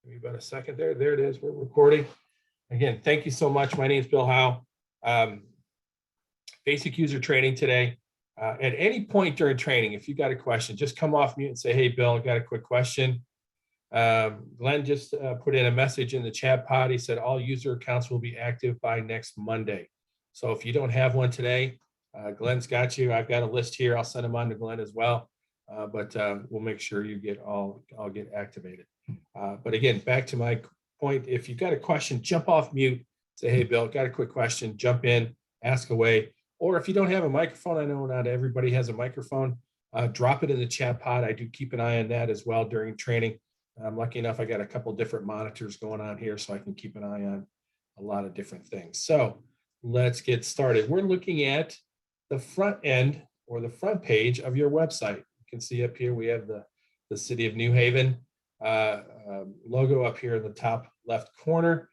Give me about a second there. There it is. We're recording. Again, thank you so much. My name is Bill Howe. Basic user training today. At any point during training, if you got a question, just come off mute and say, hey, Bill, I got a quick question. Glenn just put in a message in the chat pod. He said all user accounts will be active by next Monday. So if you don't have one today, Glenn's got you. I've got a list here. I'll send them on to Glenn as well. But we'll make sure you get all get activated. But again, back to my point, if you've got a question, jump off mute, say, hey, Bill, got a quick question, jump in, ask away. Or if you don't have a microphone, I know not everybody has a microphone, drop it in the chat pod. I do keep an eye on that as well during training. I'm lucky enough, I got a couple different monitors going on here, so I can keep an eye on a lot of different things. So let's get started. We're looking at the front end or the front page of your website. You can see up here, we have the City of New Haven logo up here in the top left corner.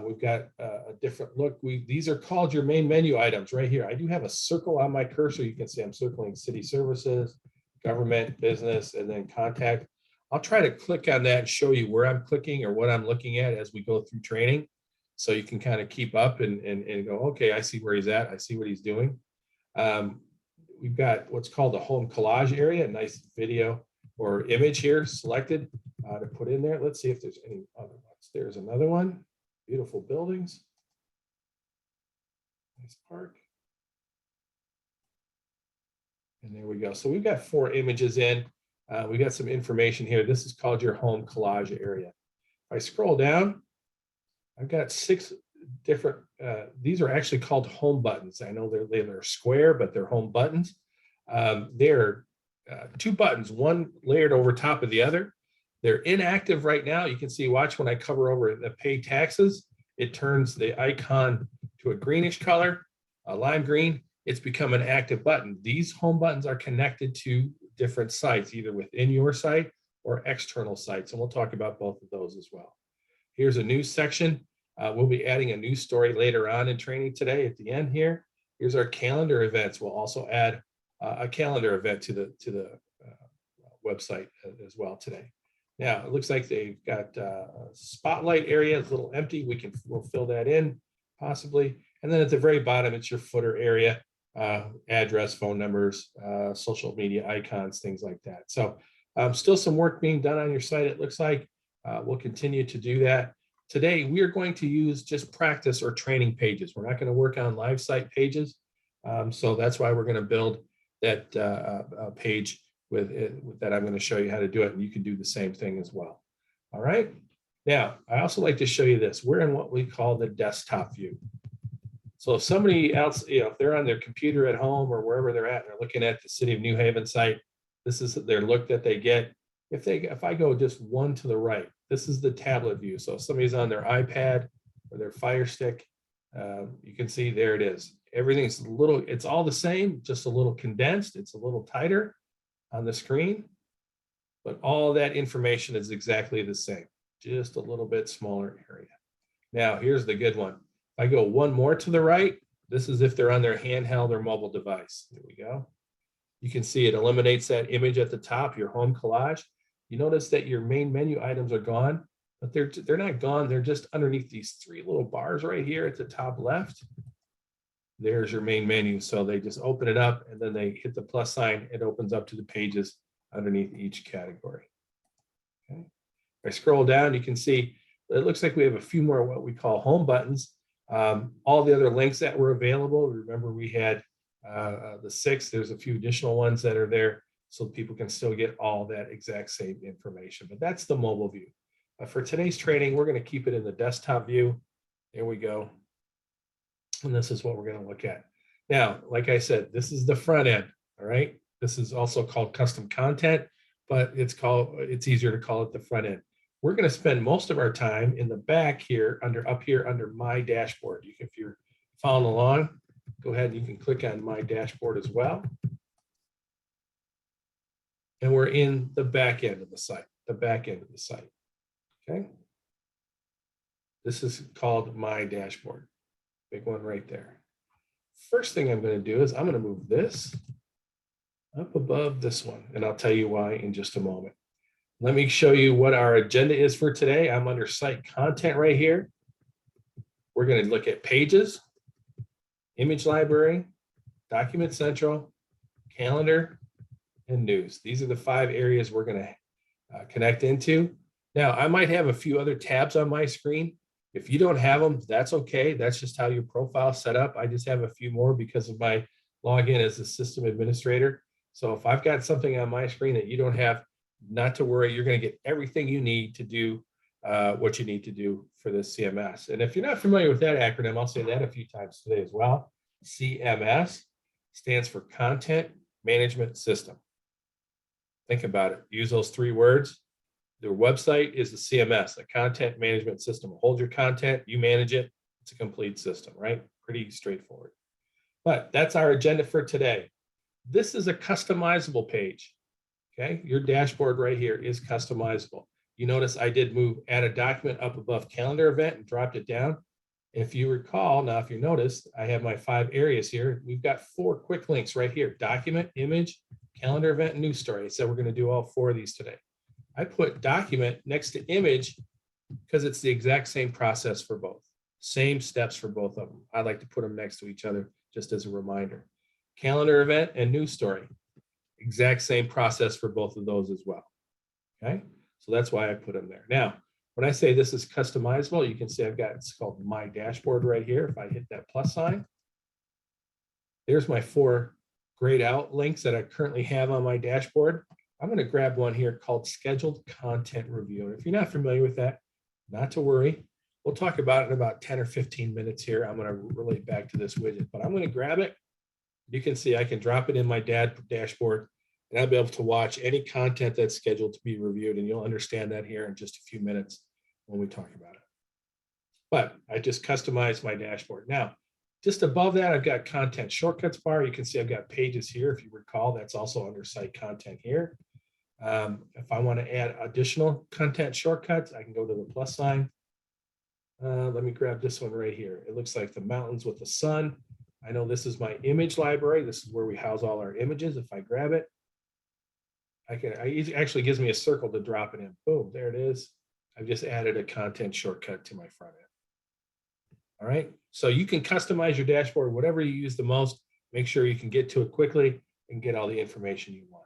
We've got a different look. These are called your main menu items right here. I do have a circle on my cursor. You can see I'm circling city services, government, business, and then contact. I'll try to click on that and show you where I'm clicking or what I'm looking at as we go through training. So you can kind of keep up and go, okay, I see where he's at. I see what he's doing. We've got what's called the home collage area, a nice video or image here selected to put in there. Let's see if there's any other ones. There's another one. Beautiful buildings. Nice park. And there we go. So we've got 4 images in. We got some information here. This is called your home collage area. If I scroll down, I've got 6 different, these are actually called home buttons. I know they're square, but they're home buttons. They're 2 buttons, one layered over top of the other. They're inactive right now. You can see, watch when I cover over the pay taxes, it turns the icon to a greenish color, a lime green. It's become an active button. These home buttons are connected to different sites, either within your site or external sites. And we'll talk about both of those as well. Here's a news section. We'll be adding a news story later on in training today at the end here. Here's our calendar events. We'll also add a calendar event to the website as well today. Now, it looks like they've got a spotlight area. It's a little empty. We'll fill that in possibly. And then at the very bottom, it's your footer area, address, phone numbers, social media icons, things like that. So still some work being done on your site, it looks like. We'll continue to do that. Today, we are going to use just practice or training pages. We're not going to work on live site pages. So that's why we're going to build that page with that. I'm going to show you how to do it, and you can do the same thing as well. All right. Now, I also like to show you this. We're in what we call the desktop view. So if somebody else, if they're on their computer at home or wherever they're at, and they're looking at the City of New Haven site, this is their look that they get. If I go just one to the right, this is the tablet view. So if somebody's on their iPad or their Fire Stick, you can see there it is. Everything's it's all the same, just a little condensed. It's a little tighter on the screen, but all that information is exactly the same, just a little bit smaller area. Now, here's the good one. If I go one more to the right, this is if they're on their handheld or mobile device. There we go. You can see it eliminates that image at the top, your home collage. You notice that your main menu items are gone, but they're not gone. They're just underneath these 3 little bars right here at the top left. There's your main menu. So they just open it up and then they hit the plus sign. It opens up to the pages underneath each category. Okay. If I scroll down, you can see it looks like we have a few more what we call home buttons. All the other links that were available, remember we had the 6, there's a few additional ones that are there so people can still get all that exact same information, but that's the mobile view. For today's training, we're going to keep it in the desktop view. There we go. And this is what we're going to look at. Now, like I said, this is the front end, all right? This is also called custom content, but it's easier to call it the front end. We're going to spend most of our time in the back here, up here under my dashboard. If you're following along, go ahead and you can click on my dashboard as well. And we're in the back end of the site, okay? This is called my dashboard. Big one right there. First thing I'm going to do is I'm going to move this up above this one, and I'll tell you why in just a moment. Let me show you what our agenda is for today. I'm under site content right here. We're going to look at pages, image library, document central, calendar, and news. These are the 5 areas we're going to connect into. Now, I might have a few other tabs on my screen. If you don't have them, that's okay. That's just how your profile is set up. I just have a few more because of my login as a system administrator. So if I've got something on my screen that you don't have, not to worry, you're going to get everything you need to do what you need to do for this CMS. And if you're not familiar with that acronym, I'll say that a few times today as well. CMS stands for Content Management System. Think about it. Use those 3 words. Their website is the CMS, a content management system. Hold your content, you manage it. It's a complete system, right? Pretty straightforward. But that's our agenda for today. This is a customizable page. Okay, your dashboard right here is customizable. You notice I did add a document up above calendar event and dropped it down. If you recall, now if you notice, I have my 5 areas here. We've got 4 quick links right here: document, image, calendar event, and news story. So we're going to do all 4 of these today. I put document next to image because it's the exact same process for both. Same steps for both of them. I like to put them next to each other just as a reminder. Calendar event and news story. Exact same process for both of those as well. Okay, so that's why I put them there. Now, when I say this is customizable, you can see I've got, it's called My Dashboard right here. If I hit that plus sign, there's my 4 grayed out links that I currently have on my dashboard. I'm going to grab one here called Scheduled Content Review. And if you're not familiar with that, not to worry. We'll talk about it in about 10 or 15 minutes here. I'm going to relate back to this widget, but I'm going to grab it. You can see I can drop it in my dashboard, and I'll be able to watch any content that's scheduled to be reviewed. And you'll understand that here in just a few minutes when we talk about it. But I just customized my dashboard. Now, just above that, I've got content shortcuts bar. You can see I've got pages here. If you recall, that's also under site content here. If I want to add additional content shortcuts, I can go to the plus sign. Let me grab this one right here. It looks like the mountains with the sun. I know this is my image library. This is where we house all our images. If I grab it, it actually gives me a circle to drop it in. Boom, there it is. I've just added a content shortcut to my front end. All right, so you can customize your dashboard, whatever you use the most. Make sure you can get to it quickly and get all the information you want.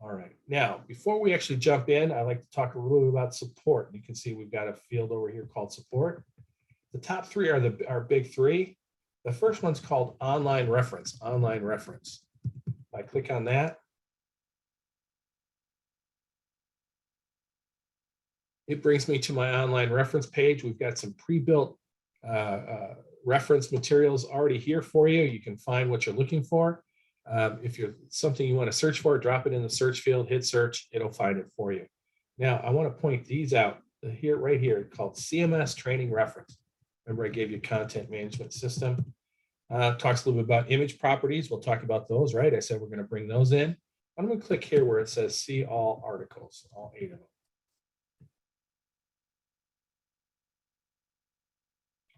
All right, now, before we actually jump in, I like to talk a little bit about support. You can see we've got a field over here called support. The top 3 are our big 3. The first one's called online reference, online reference. If I click on that, it brings me to my online reference page. We've got some pre-built reference materials already here for you. You can find what you're looking for. If you're something you want to search for, drop it in the search field, hit search, it'll find it for you. Now, I want to point these out here, right here, called CMS training reference. Remember, I gave you content management system. Talks a little bit about image properties. We'll talk about those, right? I said we're going to bring those in. I'm going to click here where it says see all articles, all 8 of them.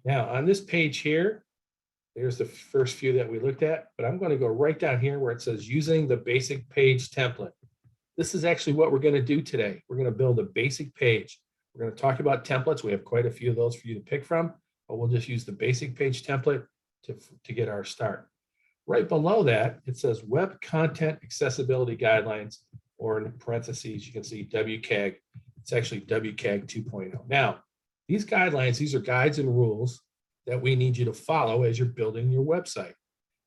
Now, on this page here, there's the first few that we looked at, but I'm going to go right down here where it says using the basic page template. This is actually what we're going to do today. We're going to build a basic page. We're going to talk about templates. We have quite a few of those for you to pick from, but we'll just use the basic page template to get our start. Right below that, it says Web Content Accessibility Guidelines, or in parentheses, you can see WCAG. It's actually WCAG 2.0. Now, these guidelines, these are guides and rules that we need you to follow as you're building your website.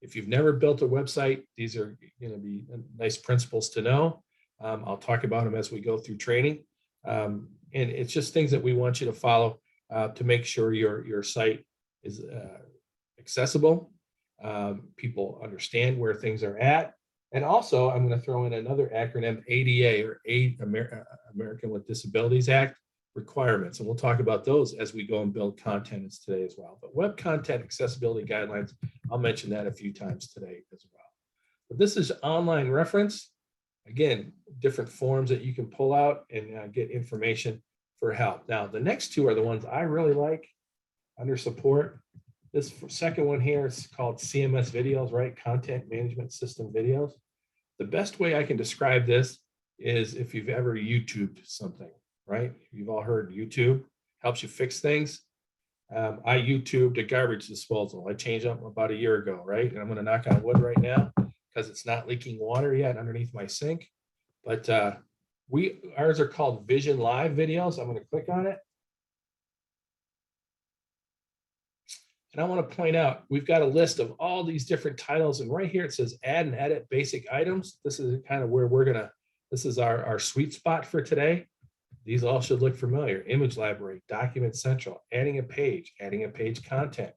If you've never built a website, these are going to be nice principles to know. I'll talk about them as we go through training. And it's just things that we want you to follow to make sure your site is accessible. People understand where things are at. And also, I'm going to throw in another acronym, ADA, or American with Disabilities Act requirements. And we'll talk about those as we go and build content today as well. But Web Content Accessibility Guidelines, I'll mention that a few times today as well. But this is online reference. Again, different forms that you can pull out and get information for help. Now, the next 2 are the ones I really like under support. This second one here is called CMS videos, right? Content Management System videos. The best way I can describe this is if you've ever YouTubed something, right? You've all heard YouTube helps you fix things. I YouTubed a garbage disposal. I changed up about a year ago, right? And I'm going to knock on wood right now because it's not leaking water yet underneath my sink. But ours are called Vision Live videos. I'm going to click on it. And I want to point out, we've got a list of all these different titles. And right here, it says add and edit basic items. This is kind of where this is our sweet spot for today. These all should look familiar. Image library, document central, adding a page content,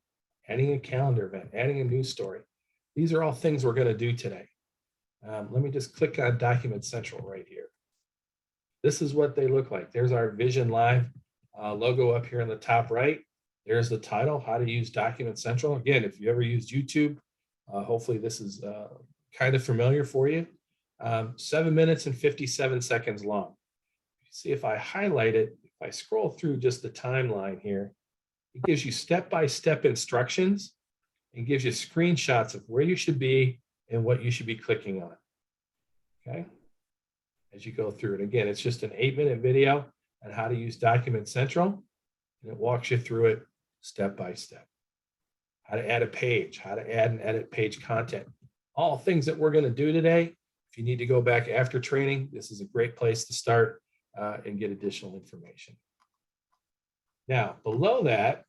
adding a calendar event, adding a news story. These are all things we're going to do today. Let me just click on document central right here. This is what they look like. There's our Vision Live logo up here in the top right. There's the title, How to Use Document Central. Again, if you ever used YouTube, hopefully this is kind of familiar for you. 7 minutes and 57 seconds long. See, if I highlight it, if I scroll through just the timeline here, it gives you step-by-step instructions and gives you screenshots of where you should be and what you should be clicking on, okay? As you go through it. Again, it's just an 8-minute video on how to use Document Central, and it walks you through it step by step. How to add a page, how to add and edit page content. All things that we're going to do today. If you need to go back after training, this is a great place to start and get additional information. Now, below that,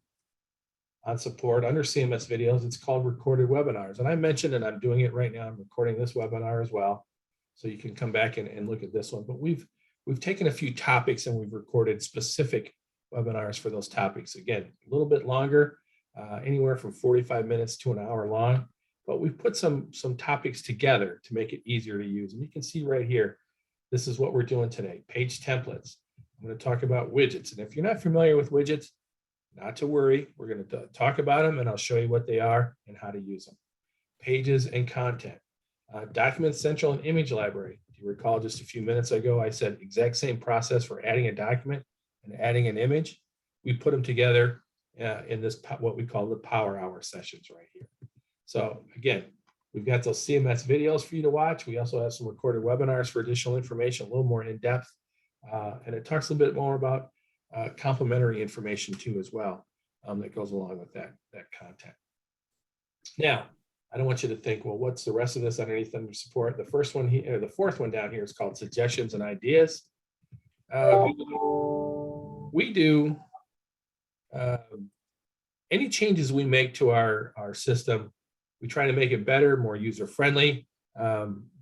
on support, under CMS videos, it's called recorded webinars. And I mentioned, and I'm doing it right now, I'm recording this webinar as well. So you can come back and look at this one. But we've taken a few topics and we've recorded specific webinars for those topics. Again, a little bit longer, anywhere from 45 minutes to an hour long, but we've put some topics together to make it easier to use. And you can see right here, this is what we're doing today, page templates. I'm going to talk about widgets. And if you're not familiar with widgets, not to worry, we're going to talk about them and I'll show you what they are and how to use them. Pages and content, document central and image library. Do you recall just a few minutes ago, I said exact same process for adding a document and adding an image. We put them together in this, what we call the power hour sessions right here. So again, we've got those CMS videos for you to watch. We also have some recorded webinars for additional information, a little more in depth. And it talks a little bit more about complementary information too as well that goes along with that content. Now, I don't want you to think, well, what's the rest of this underneath under support? The first one here, or the fourth one down here is called suggestions and ideas. We do any changes we make to our system, we try to make it better, more user-friendly,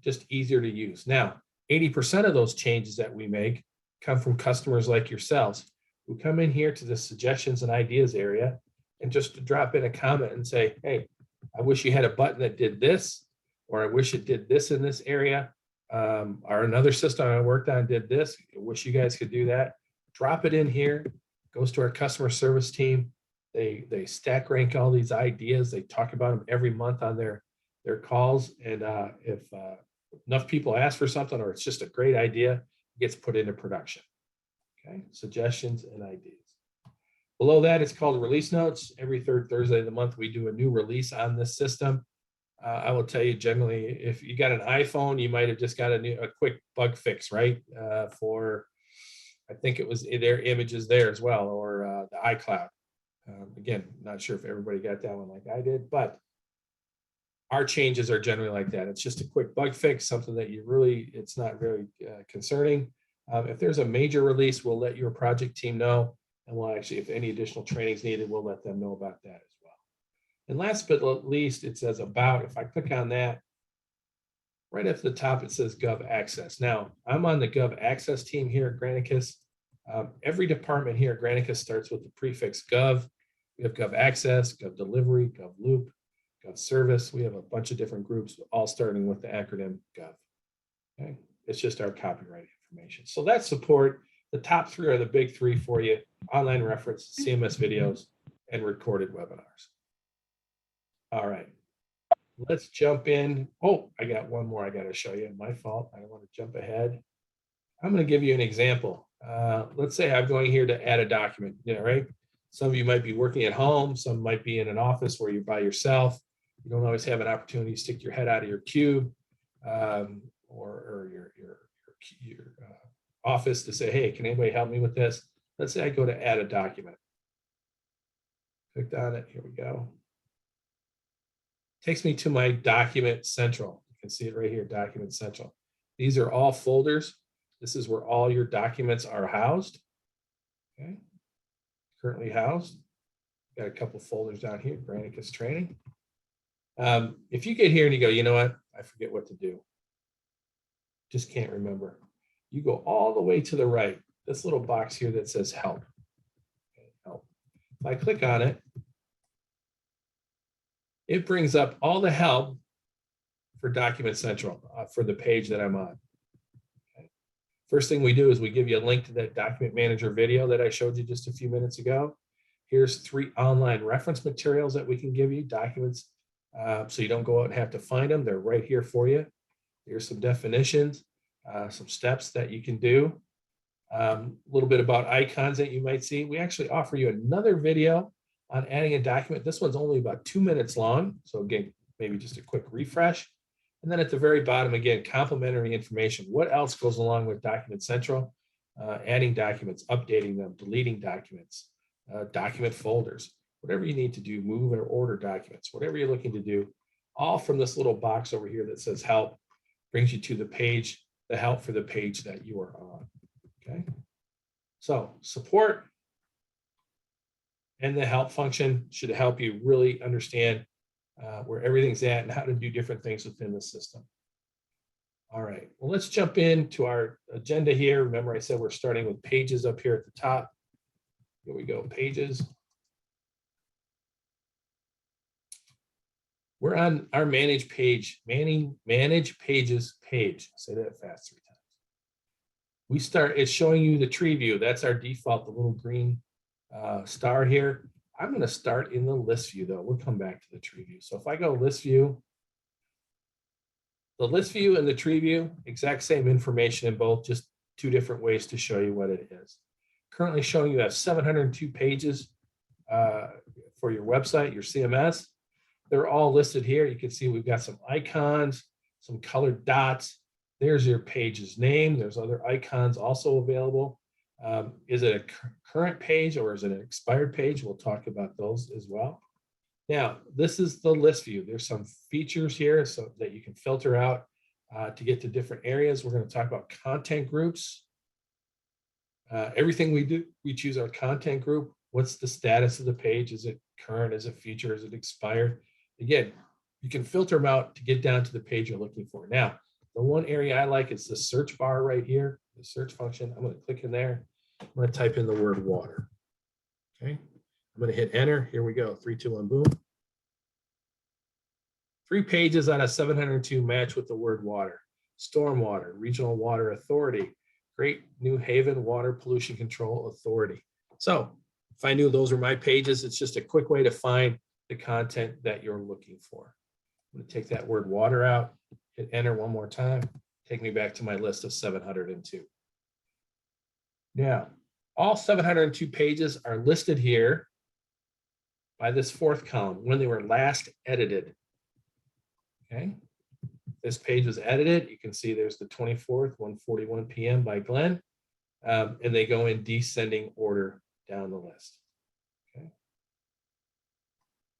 just easier to use. Now, 80% of those changes that we make come from customers like yourselves who come in here to the suggestions and ideas area and just drop in a comment and say, hey, I wish you had a button that did this, or I wish it did this in this area, or another system I worked on did this. I wish you guys could do that. Drop it in here, goes to our customer service team. They stack rank all these ideas. They talk about them every month on their calls. And if enough people ask for something, or it's just a great idea, it gets put into production. Okay, suggestions and ideas. Below that, it's called release notes. Every third Thursday of the month, we do a new release on this system. I will tell you, generally, if you got an iPhone, you might have just got a quick bug fix, right? For, I think it was their images there as well, or the iCloud. Again, not sure if everybody got that one like I did, but our changes are generally like that. It's just a quick bug fix, something that it's not very concerning. If there's a major release, we'll let your project team know. And we'll actually, if any additional training is needed, we'll let them know about that as well. And last but not least, it says about. If I click on that, right at the top, it says Gov Access. Now, I'm on the Gov Access team here at Granicus. Every department here at Granicus starts with the prefix Gov. We have Gov Access, Gov Delivery, Gov Loop, Gov Service. We have a bunch of different groups, all starting with the acronym Gov. Okay, it's just our copyright information. So that's support. The top three are the big three for you: online reference, CMS videos, and recorded webinars. All right, let's jump in. Oh, I got one more I got to show you. My fault. I don't want to jump ahead. I'm going to give you an example. Let's say I'm going here to add a document, right? Some of you might be working at home. Some might be in an office where you're by yourself. You don't always have an opportunity to stick your head out of your cube or your office to say, hey, can anybody help me with this? Let's say I go to add a document. Clicked on it, here we go. Takes me to my document central. You can see it right here, document central. These are all folders. This is where all your documents are housed. Okay, currently housed. Got a couple folders down here, Granicus training. If you get here and you go, you know what, I forget what to do. Just can't remember. You go all the way to the right, this little box here that says help. Okay, help. If I click on it, it brings up all the help for Document Central for the page that I'm on. Okay. First thing we do is we give you a link to that Document Manager video that I showed you just a few minutes ago. Here's 3 online reference materials that we can give you, documents, so you don't go out and have to find them. They're right here for you. Here's some definitions, some steps that you can do. A little bit about icons that you might see. We actually offer you another video on adding a document. This one's only about 2 minutes long. So again, maybe just a quick refresh. And then at the very bottom, again, complimentary information. What else goes along with Document Central? Adding documents, updating them, deleting documents, document folders, whatever you need to do, move or order documents, whatever you're looking to do, all from this little box over here that says help, brings you to the page, the help for the page that you are on. Okay. So support and the help function should help you really understand where everything's at and how to do different things within the system. All right, well, let's jump into our agenda here. Remember, I said we're starting with pages up here at the top. Here we go, pages. We're on our manage page, manage pages page. Say that fast 3 times. We start, it's showing you the tree view. That's our default, the little green star here. I'm going to start in the list view though. We'll come back to the tree view. So if I go list view, the list view and the tree view, exact same information in both, just 2 different ways to show you what it is. Currently showing you have 702 pages for your website, your CMS. They're all listed here. You can see we've got some icons, some colored dots. There's your page's name. There's other icons also available. Is it a current page or is it an expired page? We'll talk about those as well. Now, this is the list view. There's some features here so that you can filter out to get to different areas. We're going to talk about content groups. Everything we do, we choose our content group. What's the status of the page? Is it current? Is it future? Is it expired? Again, you can filter them out to get down to the page you're looking for. Now, the one area I like is the search bar right here, the search function. I'm going to click in there. I'm going to type in the word water. Okay. I'm going to hit enter. Here we go. 3, 2, 1, boom. 3 pages out of 702 match with the word water. Stormwater, Regional Water Authority, Great New Haven Water Pollution Control Authority. So if I knew those were my pages, it's just a quick way to find the content that you're looking for. I'm going to take that word water out, hit enter one more time, take me back to my list of 702. Now, all 702 pages are listed here by this 4th column when they were last edited. Okay, this page was edited. You can see there's the 24th, 1:41 p.m. by Glenn, and they go in descending order down the list. Okay,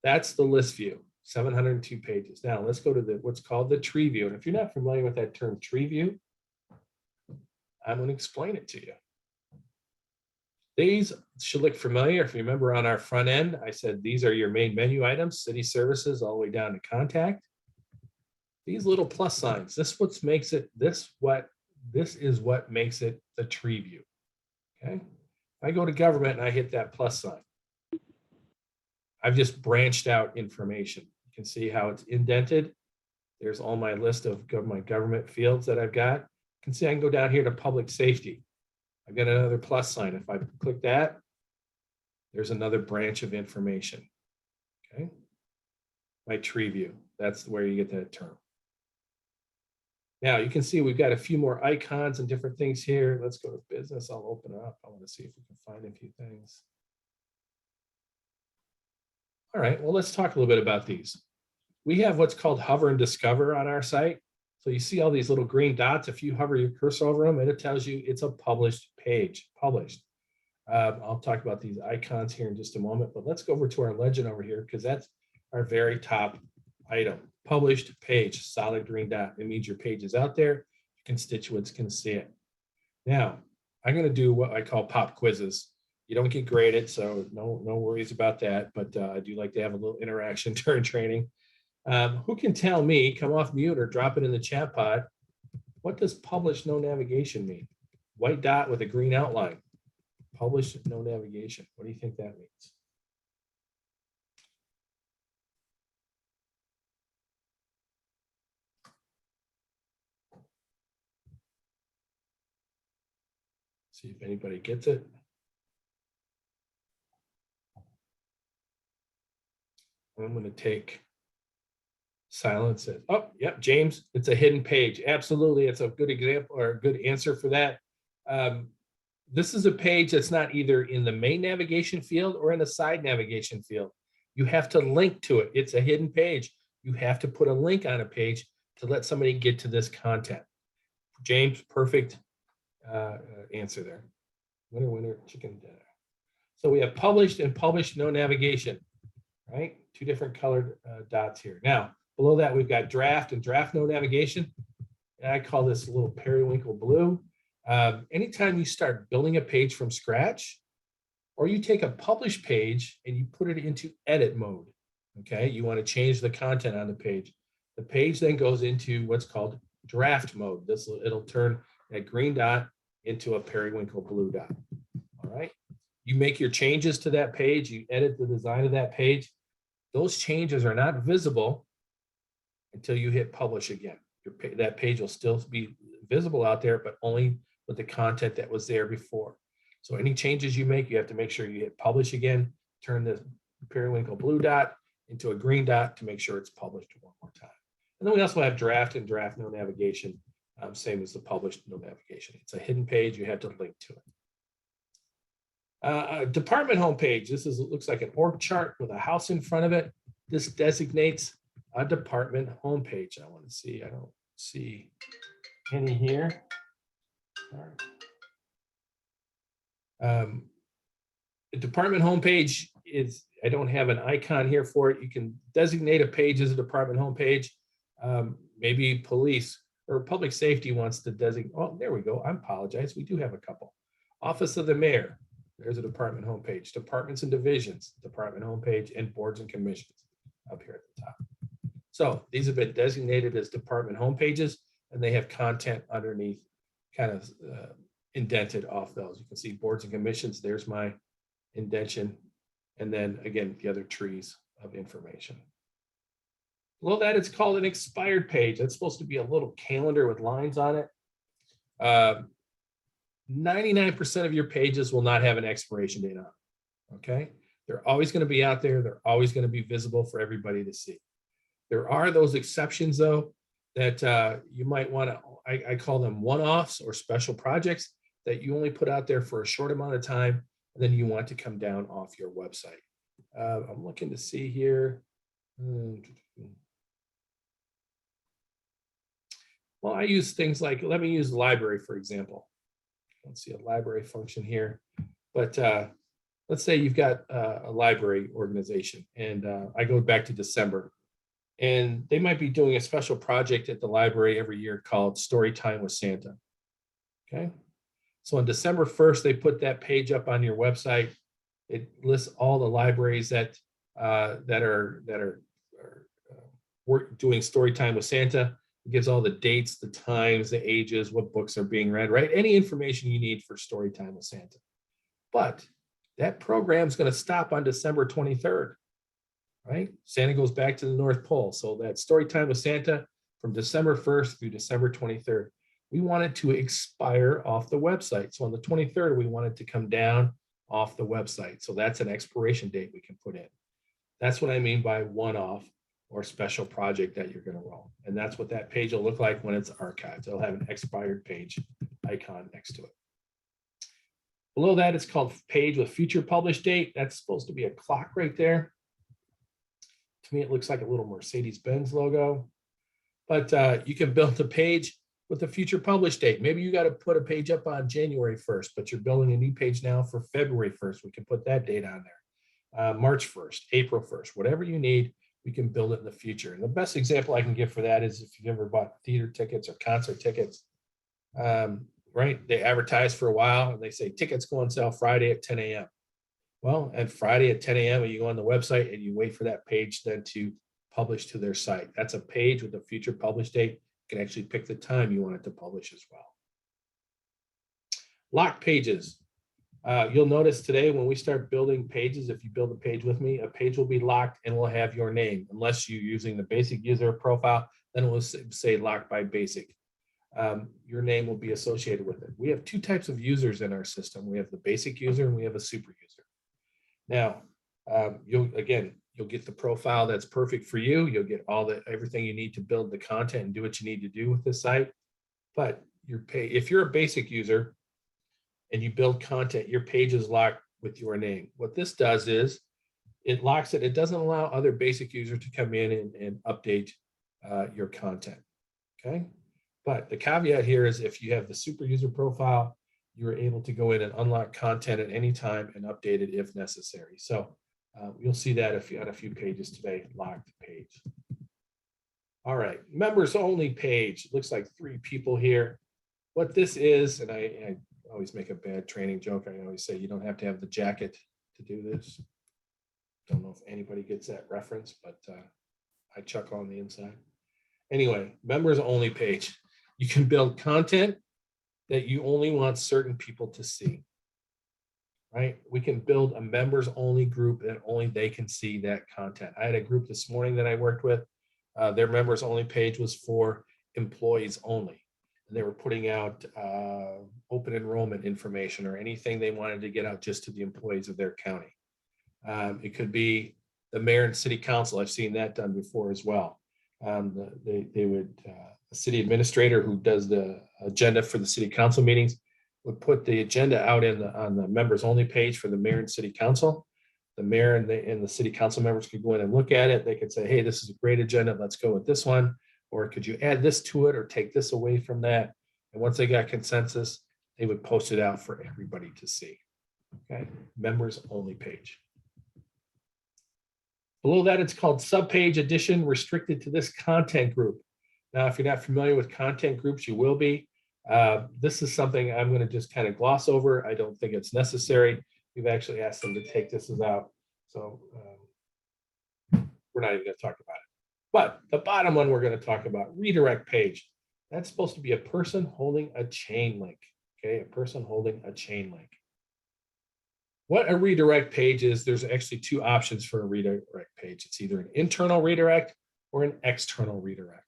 that's the list view, 702 pages. Now let's go to what's called the tree view. And if you're not familiar with that term tree view, I'm going to explain it to you. These should look familiar. If you remember on our front end, I said these are your main menu items, city services, all the way down to contact. These little plus signs, this is what makes it the tree view. Okay. If I go to government and I hit that plus sign, I've just branched out information. You can see how it's indented. There's all my list of my government fields that I've got. You can see I can go down here to public safety. I've got another plus sign. If I click that, there's another branch of information. Okay. My tree view, that's where you get that term. Now you can see we've got a few more icons and different things here. Let's go to business. I'll open it up. I want to see if we can find a few things. All right, well, let's talk a little bit about these. We have what's called hover and discover on our site. So you see all these little green dots. If you hover your cursor over them, and it tells you it's a published page, published. I'll talk about these icons here in just a moment, but let's go over to our legend over here because that's our very top item. Published page, solid green dot. It means your page is out there. Your constituents can see it. Now, I'm going to do what I call pop quizzes. You don't get graded, so no worries about that, but I do like to have a little interaction during training. Who can tell me, come off mute or drop it in the chat pod, what does published no navigation mean? White dot with a green outline. Published no navigation. What do you think that means? See if anybody gets it. I'm going to take silence. Oh, yep, James, it's a hidden page. Absolutely, it's a good example or a good answer for that. This is a page that's not either in the main navigation field or in the side navigation field. You have to link to it. It's a hidden page. You have to put a link on a page to let somebody get to this content. James, perfect answer there. Winner, winner, chicken dinner. So we have published and published no navigation, right? Two different colored dots here. Now, below that, we've got draft and draft no navigation. And I call this a little periwinkle blue. Anytime you start building a page from scratch, or you take a published page and you put it into edit mode, okay? You want to change the content on the page. The page then goes into what's called draft mode. It'll turn that green dot into a periwinkle blue dot, all right? You make your changes to that page, you edit the design of that page. Those changes are not visible until you hit publish again. That page will still be visible out there, but only with the content that was there before. So any changes you make, you have to make sure you hit publish again, turn the periwinkle blue dot into a green dot to make sure it's published one more time. And then we also have draft and draft no navigation, same as the published no navigation. It's a hidden page, you have to link to it. Department homepage. This looks like an org chart with a house in front of it. This designates a department homepage. I want to see, I don't see any here. The department homepage is, I don't have an icon here for it. You can designate a page as a department homepage. Maybe police or public safety wants to designate. Oh, there we go. I apologize. We do have a couple. Office of the mayor. There's a department homepage. Departments and divisions, department homepage, and boards and commissions up here at the top. So these have been designated as department homepages, and they have content underneath, kind of indented off those. You can see boards and commissions. There's my indentation, and then again the other trees of information. Below that, it's called an expired page. That's supposed to be a little calendar with lines on it. 99% of your pages will not have an expiration date on them, okay? They're always going to be out there. They're always going to be visible for everybody to see. There are those exceptions, though, that you might want to, I call them one-offs or special projects that you only put out there for a short amount of time, and then you want to come down off your website. I'm looking to see here. Well, I use things like, let me use the library, for example. Let's see a library function here, but let's say you've got a library organization, and I go back to December, and they might be doing a special project at the library every year called Story Time with Santa. Okay, so on December 1st, they put that page up on your website. It lists all the libraries that are doing Story Time with Santa. It gives all the dates, the times, the ages, what books are being read, right? Any information you need for Story Time with Santa. But that program is going to stop on December 23rd, right? Santa goes back to the North Pole. So that Story Time with Santa from December 1st through December 23rd, we want it to expire off the website. So on the 23rd, we want it to come down off the website. So that's an expiration date we can put in. That's what I mean by one-off or special project that you're going to roll. And that's what that page will look like when it's archived. It'll have an expired page icon next to it. Below that, it's called page with future published date. That's supposed to be a clock right there. To me, it looks like a little Mercedes-Benz logo. But you can build a page with a future publish date. Maybe you got to put a page up on January 1st, but you're building a new page now for February 1st. We can put that date on there. March 1st, April 1st, whatever you need, we can build it in the future. And the best example I can give for that is if you've ever bought theater tickets or concert tickets, right? They advertise for a while and they say tickets go on sale Friday at 10 a.m. Well, at Friday at 10 a.m., you go on the website and you wait for that page then to publish to their site. That's a page with a future publish date. You can actually pick the time you want it to publish as well. Lock pages. You'll notice today when we start building pages, if you build a page with me, a page will be locked and will have your name. Unless you're using the basic user profile, then it will say locked by basic. Your name will be associated with it. We have two types of users in our system. We have the basic user and we have a super user. Now, you'll get the profile that's perfect for you. You'll get everything you need to build the content and do what you need to do with the site. But if you're a basic user and you build content, your page is locked with your name. What this does is it locks it. It doesn't allow other basic users to come in and update your content. Okay. But the caveat here is if you have the super user profile, you're able to go in and unlock content at any time and update it if necessary. So you'll see that on a few pages today, locked page. All right, members only page. It looks like 3 people here. What this is, and I always make a bad training joke. I always say you don't have to have the jacket to do this. Don't know if anybody gets that reference, but I chuckle on the inside. Anyway, members only page. You can build content that you only want certain people to see, right? We can build a members only group that only they can see that content. I had a group this morning that I worked with. Their members only page was for employees only. And they were putting out open enrollment information or anything they wanted to get out just to the employees of their county. It could be the mayor and city council. I've seen that done before as well. A city administrator who does the agenda for the city council meetings would put the agenda out on the members only page for the mayor and city council. The mayor and the city council members could go in and look at it. They could say, hey, this is a great agenda. Let's go with this one. Or could you add this to it or take this away from that? And once they got consensus, they would post it out for everybody to see. Okay, members only page. Below that, it's called subpage addition, restricted to this content group. Now, if you're not familiar with content groups, you will be. This is something I'm going to just kind of gloss over. I don't think it's necessary. We've actually asked them to take this out. So we're not even going to talk about it. But the bottom one we're going to talk about, redirect page. That's supposed to be a person holding a chain link. Okay, a person holding a chain link. What a redirect page is, there's actually 2 options for a redirect page. It's either an internal redirect or an external redirect.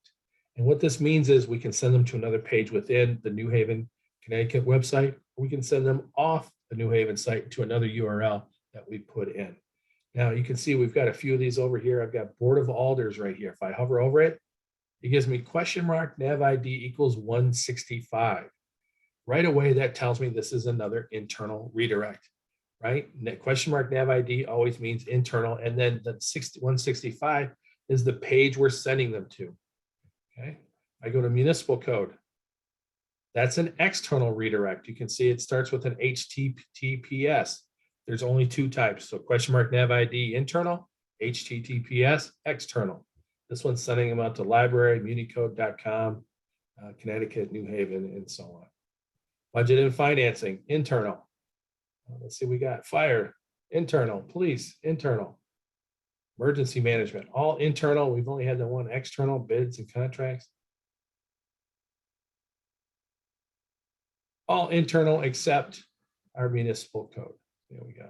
And what this means is we can send them to another page within the New Haven, Connecticut website, or we can send them off the New Haven site to another URL that we put in. Now you can see we've got a few of these over here. I've got Board of Alders right here. If I hover over it, it gives me nav ID equals 165. Right away, that tells me this is another internal redirect, right? Nav ID always means internal, and then the 165 is the page we're sending them to. Okay, I go to municipal code. That's an external redirect. You can see it starts with an HTTPS. There's only 2 types. So nav ID internal, HTTPS external. This one's sending them out to library, municode.com, Connecticut, New Haven, and so on. Budget and financing, internal. Let's see, we got fire, internal, police, internal. Emergency management, all internal. We've only had the one external, bids and contracts. All internal except our municipal code. There we go.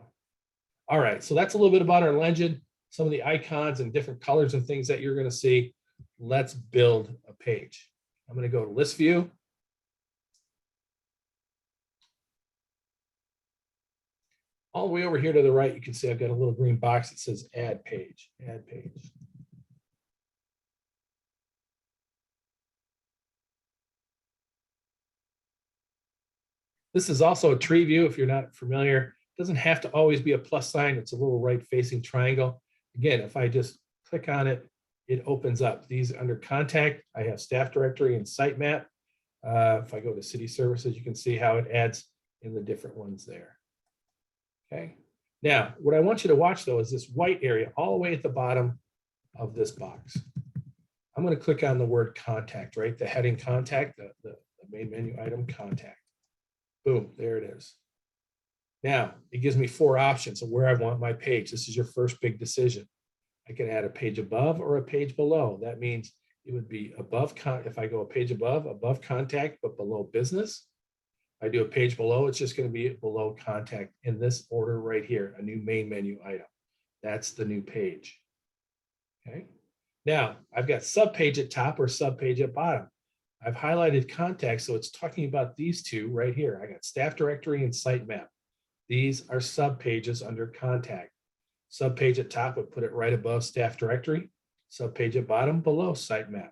All right, so that's a little bit about our legend, some of the icons and different colors and things that you're going to see. Let's build a page. I'm going to go to list view. All the way over here to the right, you can see I've got a little green box that says add page, add page. This is also a tree view if you're not familiar. It doesn't have to always be a plus sign. It's a little right facing triangle. Again, if I just click on it, it opens up. These under contact, I have staff directory and sitemap. If I go to city services, you can see how it adds in the different ones there. Okay. Now, what I want you to watch though is this white area all the way at the bottom of this box. I'm going to click on the word contact, right? The heading contact, the main menu item contact. Boom, there it is. Now, it gives me 4 options of where I want my page. This is your first big decision. I can add a page above or a page below. That means it would be above, if I go a page above contact, but below business. If I do a page below, it's just going to be below contact in this order right here, a new main menu item. That's the new page. Okay. Now, I've got subpage at top or subpage at bottom. I've highlighted contact, so it's talking about these two right here. I got staff directory and sitemap. These are subpages under contact. Subpage at top would put it right above staff directory. Subpage at bottom below sitemap.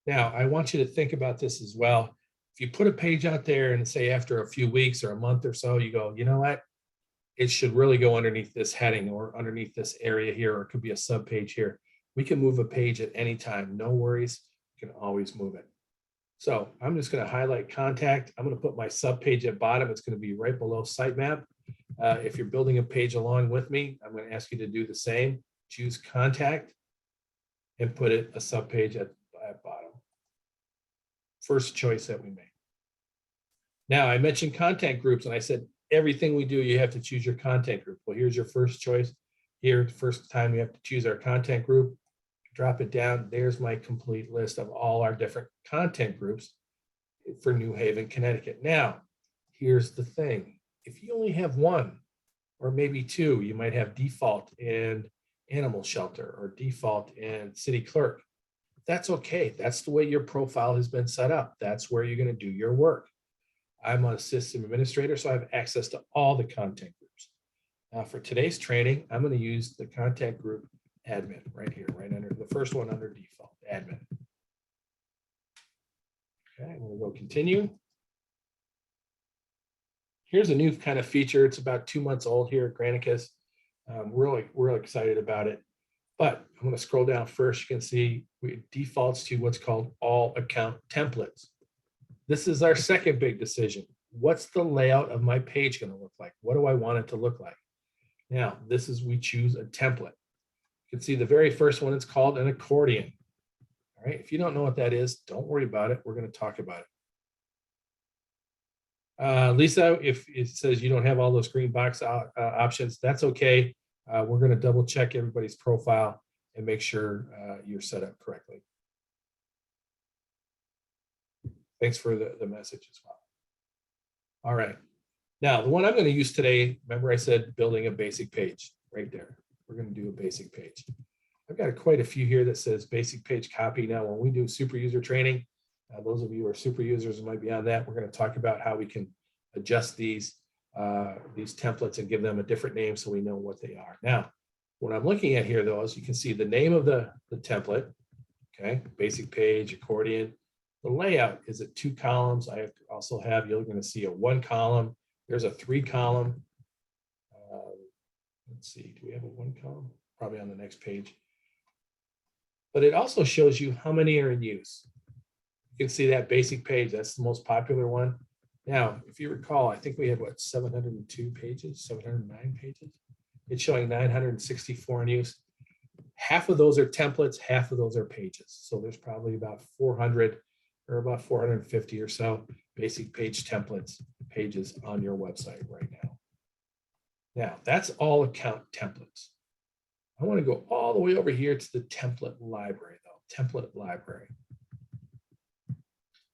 Now, I want you to think about this as well. If you put a page out there and say after a few weeks or a month or so, you go, you know what? It should really go underneath this heading or underneath this area here, or it could be a subpage here. We can move a page at any time. No worries. You can always move it. So I'm just going to highlight contact. I'm going to put my subpage at bottom. It's going to be right below sitemap. If you're building a page along with me, I'm going to ask you to do the same. Choose contact and put it a subpage at bottom. First choice that we made. Now I mentioned contact groups and I said, everything we do, you have to choose your content group. Well, here's your first choice. Here, first time you have to choose our content group. Drop it down. There's my complete list of all our different content groups for New Haven, Connecticut. Now, here's the thing. If you only have 1 or maybe 2, you might have default and animal shelter or default and city clerk. That's okay. That's the way your profile has been set up. That's where you're going to do your work. I'm a system administrator, so I have access to all the content groups. Now for today's training, I'm going to use the content group admin right here, right under the first one under default, admin. Okay, I'm going to go continue. Here's a new kind of feature. It's about 2 months old here at Granicus. We're excited about it. But I'm going to scroll down first. You can see it defaults to what's called all account templates. This is our second big decision. What's the layout of my page going to look like? What do I want it to look like? Now, this is we choose a template. You can see the very first one, it's called an accordion. All right, if you don't know what that is, don't worry about it. We're going to talk about it. Lisa, if it says you don't have all those green box options, that's okay. We're going to double check everybody's profile and make sure you're set up correctly. Thanks for the message as well. All right. Now, the one I'm going to use today, remember I said building a basic page right there. We're going to do a basic page. I've got quite a few here that says basic page copy. Now, when we do super user training, those of you who are super users might be on that. We're going to talk about how we can adjust these templates and give them a different name so we know what they are. Now, what I'm looking at here, though, is you can see the name of the template, okay, basic page, accordion. The layout is at 2 columns. I also have, you're going to see a 1 column. There's a 3 column. Let's see, do we have a 1 column? Probably on the next page. But it also shows you how many are in use. You can see that basic page, that's the most popular one. Now, if you recall, I think we had what, 702 pages, 709 pages? It's showing 964 in use. Half of those are templates, half of those are pages. So there's probably about 400 or about 450 or so basic page templates, pages on your website right now. Now, that's all account templates. I want to go all the way over here to the template library, though, template library.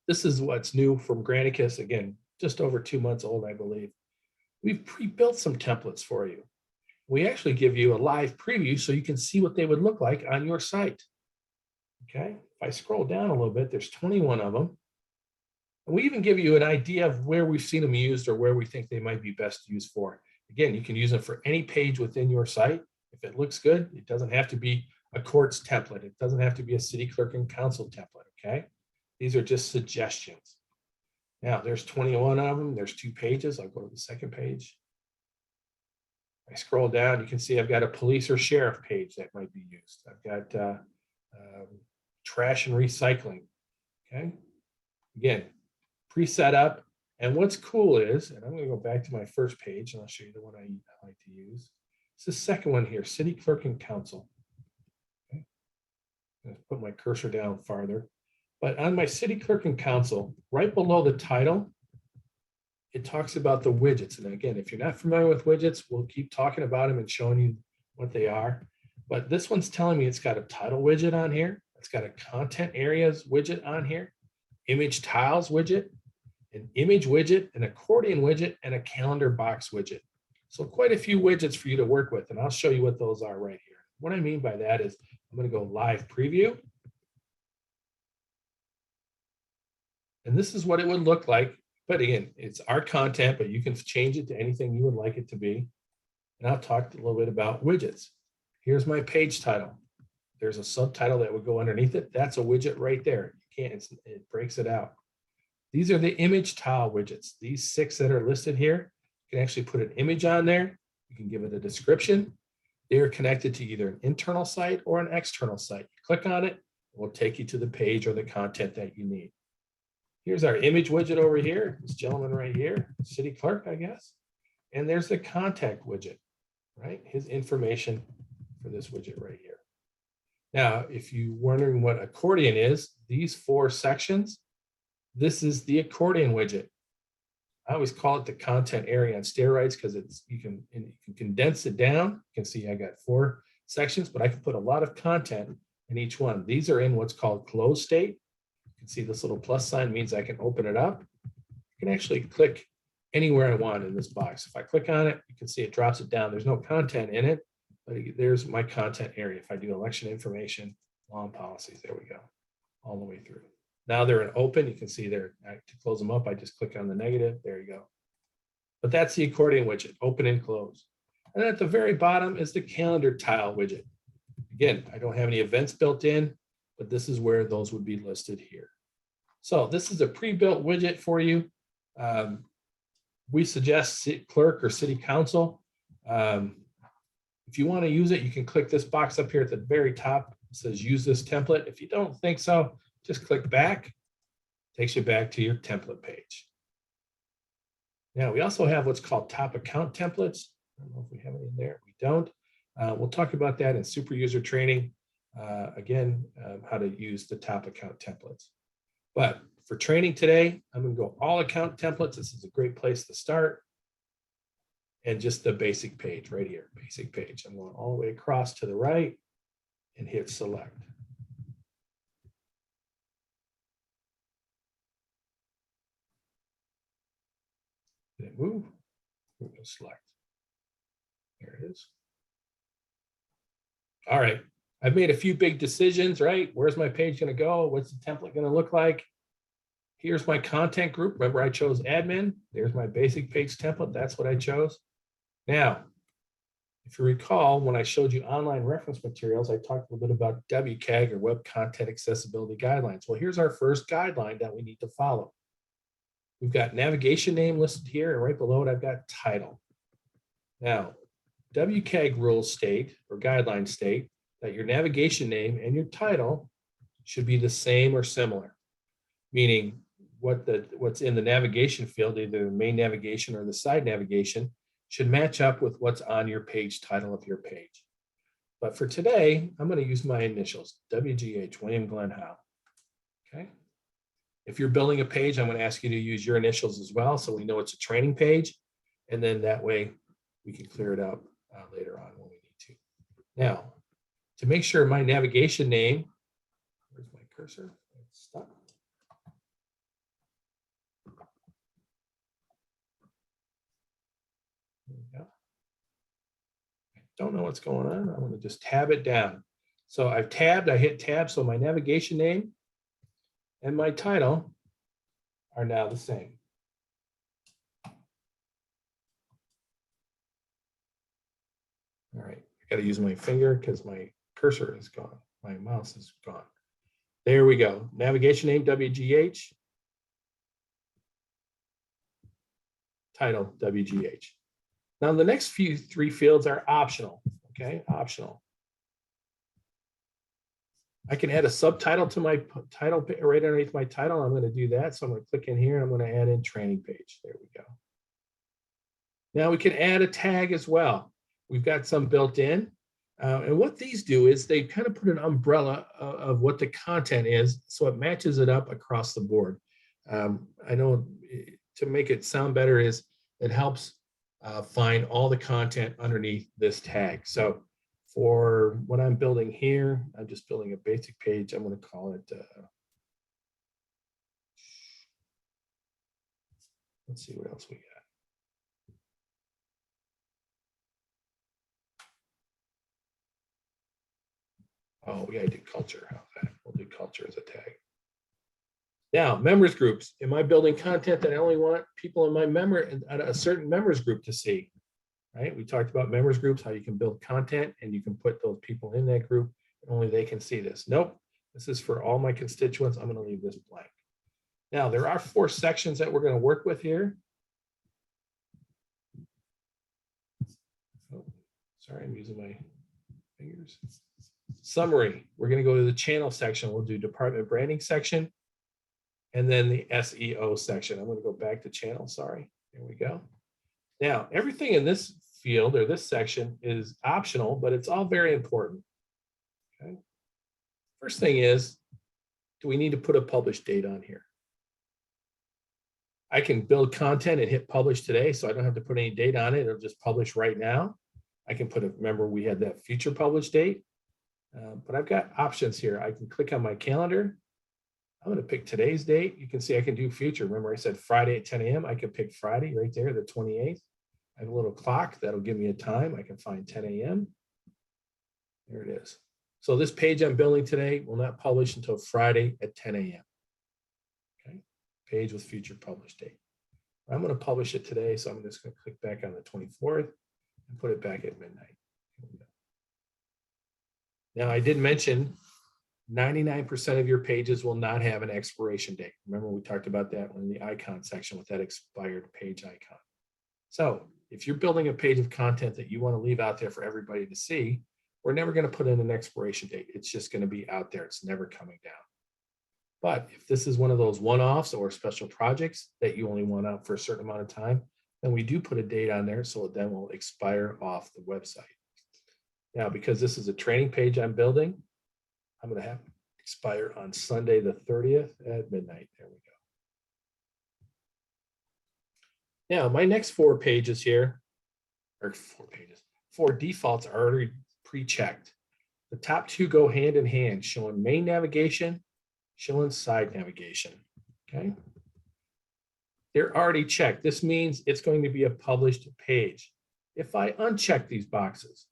This is what's new from Granicus. Again, just over 2 months old, I believe. We've pre-built some templates for you. We actually give you a live preview so you can see what they would look like on your site. Okay, if I scroll down a little bit, there's 21 of them. And we even give you an idea of where we've seen them used or where we think they might be best used for. Again, you can use them for any page within your site. If it looks good, it doesn't have to be a courts template. It doesn't have to be a city clerk and council template, okay? These are just suggestions. Now, there's 21 of them. There's 2 pages. I'll go to the second page. I scroll down, you can see I've got a police or sheriff page that might be used. I've got trash and recycling. Okay. Again, pre-set up. And what's cool is, and I'm going to go back to my first page and I'll show you the one I like to use. It's the second one here, city clerk and council. Okay. I'm going to put my cursor down farther. But on my city clerk and council, right below the title, it talks about the widgets. And again, if you're not familiar with widgets, we'll keep talking about them and showing you what they are. But this one's telling me it's got a title widget on here. It's got a content areas widget on here, image tiles widget, an image widget, an accordion widget, and a calendar box widget. So quite a few widgets for you to work with. And I'll show you what those are right here. What I mean by that is I'm going to go live preview. And this is what it would look like. But again, it's our content, but you can change it to anything you would like it to be. And I'll talk a little bit about widgets. Here's my page title. There's a subtitle that would go underneath it. That's a widget right there. You can't, it breaks it out. These are the image tile widgets. These 6 that are listed here, you can actually put an image on there. You can give it a description. They are connected to either an internal site or an external site. You click on it, it will take you to the page or the content that you need. Here's our image widget over here. This gentleman right here, city clerk, I guess. And there's the contact widget, right? His information for this widget right here. Now, if you're wondering what accordion is, these 4 sections, this is the accordion widget. I always call it the content area on steroids because you can condense it down. You can see I got 4 sections, but I can put a lot of content in each one. These are in what's called closed state. You can see this little plus sign means I can open it up. I can actually click anywhere I want in this box. If I click on it, you can see it drops it down. There's no content in it, but there's my content area. If I do election information, law and policies, there we go, all the way through. Now they're in open. You can see there, to close them up, I just click on the negative. There you go. But that's the accordion widget, open and close. And at the very bottom is the calendar tile widget. Again, I don't have any events built in, but this is where those would be listed here. So this is a pre-built widget for you. We suggest city clerk or city council. If you want to use it, you can click this box up here at the very top. It says use this template. If you don't think so, just click back, takes you back to your template page. Now, we also have what's called top account templates. I don't know if we have any in there. We don't. We'll talk about that in super user training. Again, how to use the top account templates. But for training today, I'm going to go all account templates. This is a great place to start. And just the basic page right here, basic page. I'm going all the way across to the right and hit select. Did it move? We're going to select. There it is. All right. I've made a few big decisions, right? Where's my page going to go? What's the template going to look like? Here's my content group. Remember, I chose admin. There's my basic page template. That's what I chose. Now, if you recall, when I showed you online reference materials, I talked a little bit about WCAG or Web Content Accessibility Guidelines. Well, here's our first guideline that we need to follow. We've got navigation name listed here, and right below it, I've got title. Now, WCAG rules state, or guidelines state, that your navigation name and your title should be the same or similar, meaning what's in the navigation field, either the main navigation or the side navigation, should match up with what's on your page title of your page. But for today, I'm going to use my initials, WGH, William Glenn Howe. Okay. If you're building a page, I'm going to ask you to use your initials as well, so we know it's a training page, and then that way we can clear it up later on when we need to. Now, to make sure my navigation name, where's my cursor? It's stuck. There we go. I don't know what's going on. I'm going to just tab it down. So I've tabbed, I hit tab, so my navigation name and my title are now the same. All right, I got to use my finger because my cursor is gone. My mouse is gone. There we go. Navigation name, WGH. Title, WGH. Now the next 3 fields are optional, okay? Optional. I can add a subtitle to my title right underneath my title. I'm going to do that. So I'm going to click in here and I'm going to add in training page. There we go. Now we can add a tag as well. We've got some built in. And what these do is they kind of put an umbrella of what the content is, so it matches it up across the board. I know to make it sound better is it helps find all the content underneath this tag. So for what I'm building here, I'm just building a basic page. I'm going to call it, let's see what else we got. Oh, yeah, I did culture. We'll do culture as a tag. Now, members groups. Am I building content that I only want people in my a certain members group to see? Right? We talked about members groups, how you can build content and you can put those people in that group and only they can see this. Nope. This is for all my constituents. I'm going to leave this blank. Now, there are 4 sections that we're going to work with here. Oh, sorry, I'm using my fingers. Summary. We're going to go to the channel section. We'll do department branding section and then the SEO section. I'm going to go back to channel. Sorry. There we go. Now, everything in this field or this section is optional, but it's all very important. Okay. First thing is, do we need to put a publish date on here? I can build content and hit publish today, so I don't have to put any date on it. It'll just publish right now. I can put remember we had that future publish date, but I've got options here. I can click on my calendar. I'm going to pick today's date. You can see I can do future. Remember I said Friday at 10 a.m. I can pick Friday right there, the 28th. I have a little clock that'll give me a time. I can find 10 a.m. There it is. So this page I'm building today will not publish until Friday at 10 a.m. Okay, page with future publish date. I'm going to publish it today, so I'm just going to click back on the 24th and put it back at midnight. Now, I did mention 99% of your pages will not have an expiration date. Remember, we talked about that in the icon section with that expired page icon. So if you're building a page of content that you want to leave out there for everybody to see, we're never going to put in an expiration date. It's just going to be out there. It's never coming down. But if this is one of those one-offs or special projects that you only want out for a certain amount of time, then we do put a date on there so it then will expire off the website. Now, because this is a training page I'm building, I'm going to have it expire on Sunday the 30th at midnight. There we go. Now, my next 4 pages here, or 4 defaults are already pre-checked. The top 2 go hand in hand, showing main navigation, showing side navigation. Okay. They're already checked. This means it's going to be a published page. If I uncheck these boxes,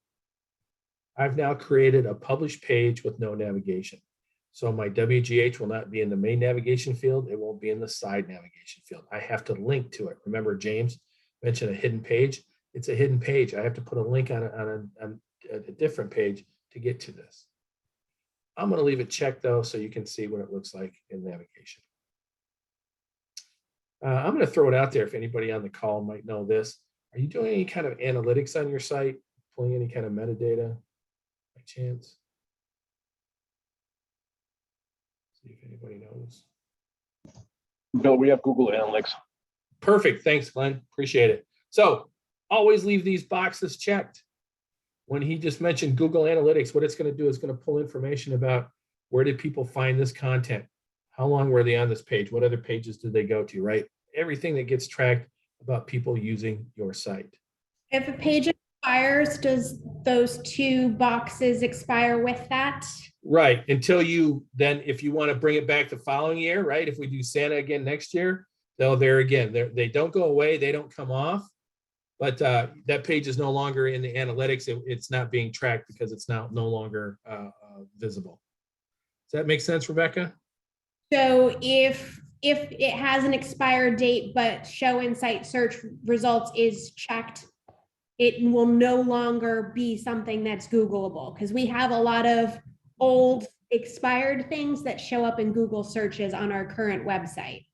I've now created a published page with no navigation. So my WGH will not be in the main navigation field. It won't be in the side navigation field. I have to link to it. Remember, James mentioned a hidden page. It's a hidden page. I have to put a link on a different page to get to this. I'm going to leave it checked though, so you can see what it looks like in navigation. I'm going to throw it out there if anybody on the call might know this. Are you doing any kind of analytics on your site, pulling any kind of metadata by chance? See if anybody knows. Bill, we have Google Analytics. Perfect. Thanks, Glenn. Appreciate it. So always leave these boxes checked. When he just mentioned Google Analytics, what it's going to do is going to pull information about where did people find this content? How long were they on this page? What other pages did they go to, right? Everything that gets tracked about people using your site. If a page expires, does those 2 boxes expire with that? Right, until you then, if you want to bring it back the following year, right? If we do Santa again next year, they're again, they don't go away, they don't come off, but that page is no longer in the analytics. It's not being tracked because it's now no longer visible. Does that make sense, Rebecca? So if it has an expired date, but show in site search results is checked, it will no longer be something that's Googleable, because we have a lot of old expired things that show up in Google searches on our current website.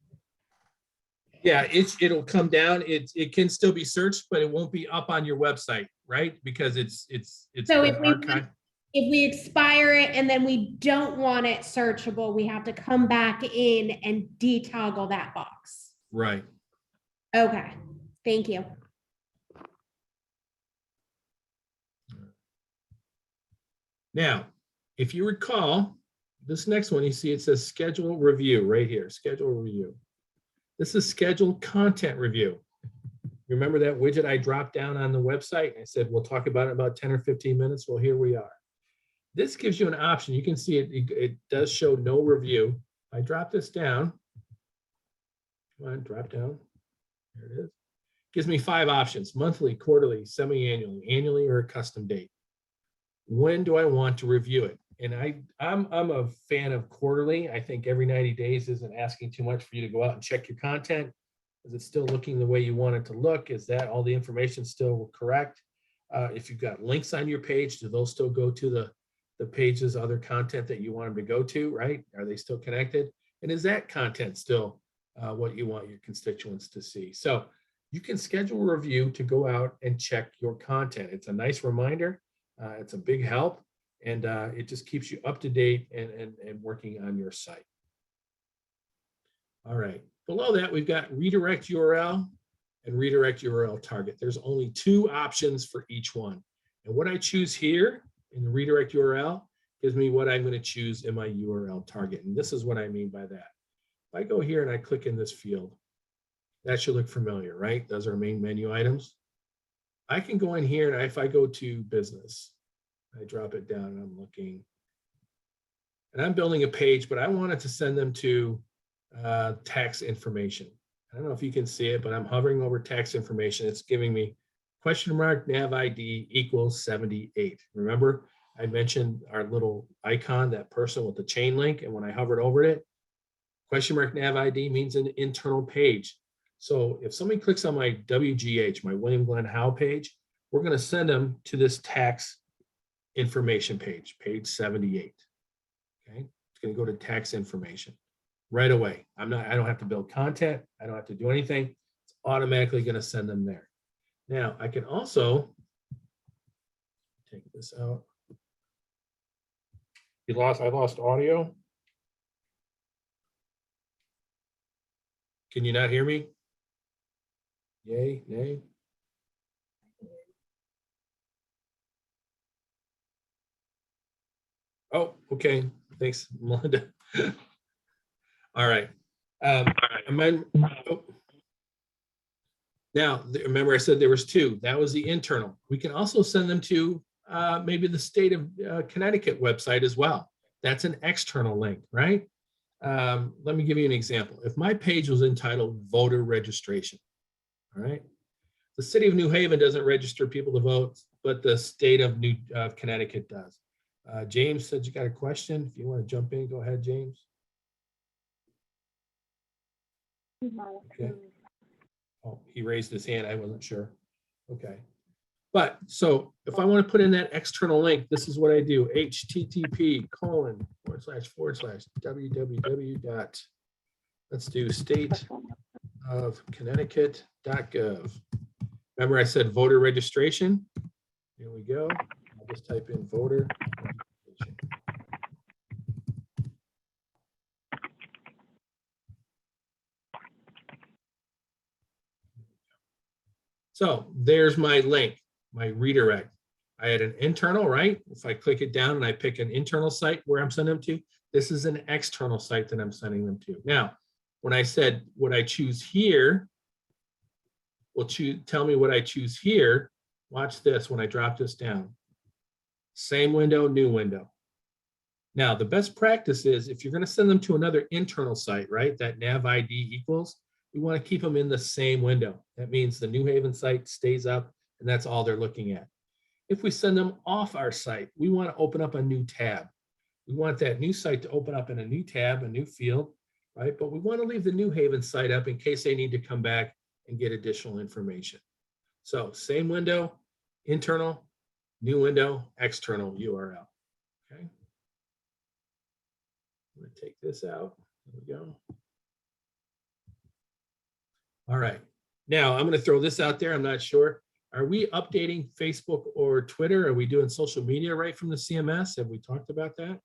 Yeah, it'll come down. It can still be searched, but it won't be up on your website, right? Because it's So been if we archived. if we expire it and then we don't want it searchable, we have to come back in and detoggle that box. Right. Okay, thank you. Now, if you recall, this next one, you see it says schedule review right here, schedule review. This is scheduled content review. Remember that widget I dropped down on the website? I said, we'll talk about it in about 10 or 15 minutes. Well, here we are. This gives you an option. You can see it does show no review. I drop this down. Come on, drop down. There it is. Gives me 5 options: monthly, quarterly, semi-annually, annually, or a custom date. When do I want to review it? And I'm a fan of quarterly. I think every 90 days isn't asking too much for you to go out and check your content. Is it still looking the way you want it to look? Is that all the information still correct? If you've got links on your page, do those still go to the pages, other content that you want them to go to, right? Are they still connected? And is that content still what you want your constituents to see? So you can schedule a review to go out and check your content. It's a nice reminder. It's a big help, and it just keeps you up to date and working on your site. All right. Below that, we've got redirect URL and redirect URL target. There's only 2 options for each one. And what I choose here in the redirect URL gives me what I'm going to choose in my URL target. And this is what I mean by that. If I go here and I click in this field, that should look familiar, right? Those are main menu items. I can go in here, and if I go to business, I drop it down and I'm looking. And I'm building a page, but I wanted to send them to tax information. I don't know if you can see it, but I'm hovering over tax information. It's giving me question mark nav ID equals 78. Remember, I mentioned our little icon, that person with the chain link, and when I hovered over it, question mark nav ID means an internal page. So if somebody clicks on my WGH, my William Glenn Howe page, we're going to send them to this tax information page, page 78. Okay, it's going to go to tax information right away. I don't have to build content. I don't have to do anything. It's automatically going to send them there. Now I can also take this out. I lost audio. Can you not hear me? Yay, nay? Oh, okay. Thanks, Melinda. All right. Now, remember I said there was 2. That was the internal. We can also send them to maybe the state of Connecticut website as well. That's an external link, right? Let me give you an example. If my page was entitled voter registration, all right? The city of New Haven doesn't register people to vote, but the state of Connecticut does. James said you got a question. If you want to jump in, go ahead, James. Okay. Oh, he raised his hand. I wasn't sure. Okay. But so if I want to put in that external link, this is what I do. http://www. Let's do stateofconnecticut.gov. Remember I said voter registration? Here we go. I'll just type in voter registration. So there's my link, my redirect. I had an internal, right? If I click it down and I pick an internal site where I'm sending them to, this is an external site that I'm sending them to. Now, when I said what I choose here, will tell me what I choose here. Watch this when I drop this down. Same window, new window. Now, the best practice is if you're going to send them to another internal site, right, that nav ID equals, we want to keep them in the same window. That means the New Haven site stays up and that's all they're looking at. If we send them off our site, we want to open up a new tab. We want that new site to open up in a new tab, a new field, right? But we want to leave the New Haven site up in case they need to come back and get additional information. So same window, internal, new window, external URL, okay? I'm going to take this out. There we go. All right. Now I'm going to throw this out there. I'm not sure. Are we updating Facebook or Twitter? Are we doing social media right from the CMS? Have we talked about that?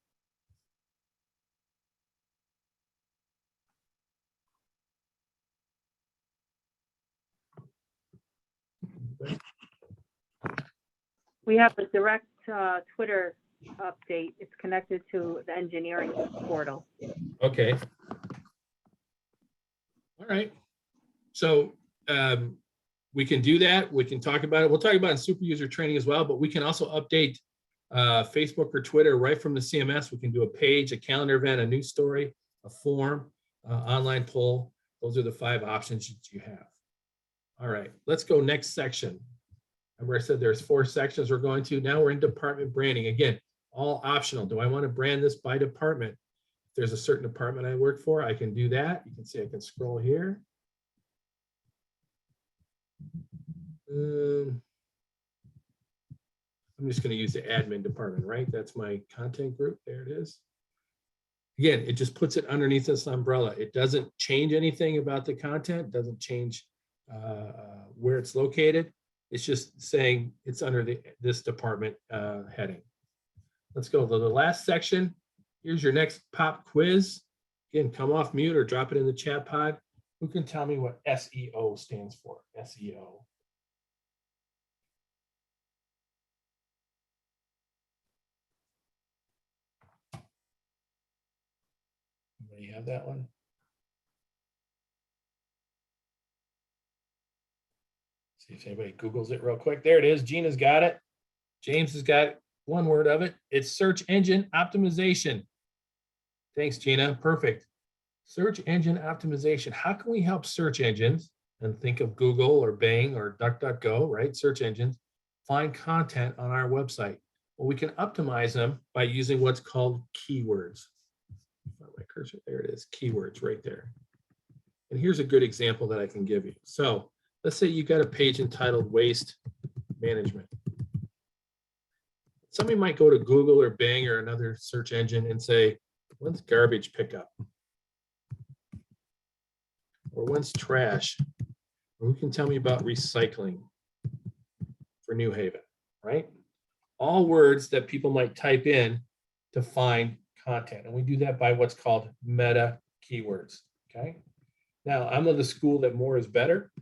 We have a direct Twitter update. It's connected to the engineering portal. Okay. All right. So we can do that. We can talk about it. We'll talk about it in super user training as well, but we can also update Facebook or Twitter right from the CMS. We can do a page, a calendar event, a news story, a form, online poll. Those are the 5 options that you have. All right, let's go next section. Remember I said there's 4 sections we're going to. Now we're in department branding. Again, all optional. Do I want to brand this by department? If there's a certain department I work for, I can do that. You can see I can scroll here. I'm just going to use the admin department, right? That's my content group. There it is. Again, it just puts it underneath this umbrella. It doesn't change anything about the content, doesn't change where it's located. It's just saying it's under this department heading. Let's go to the last section. Here's your next pop quiz. Again, come off mute or drop it in the chat pod. Who can tell me what SEO stands for? SEO. Anybody have that one? See if anybody Googles it real quick. There it is. Gina's got it. James has got one word of it. It's search engine optimization. Thanks, Gina. Perfect. Search engine optimization. How can we help search engines, and think of Google or Bing or DuckDuckGo, right? Search engines, find content on our website. Well, we can optimize them by using what's called keywords. My cursor, there it is, keywords right there. And here's a good example that I can give you. So let's say you got a page entitled Waste Management. Somebody might go to Google or Bing or another search engine and say, when's garbage pickup? Or when's trash? Or who can tell me about recycling for New Haven, right? All words that people might type in to find content. And we do that by what's called meta keywords, okay? Now, I'm of the school that more is better.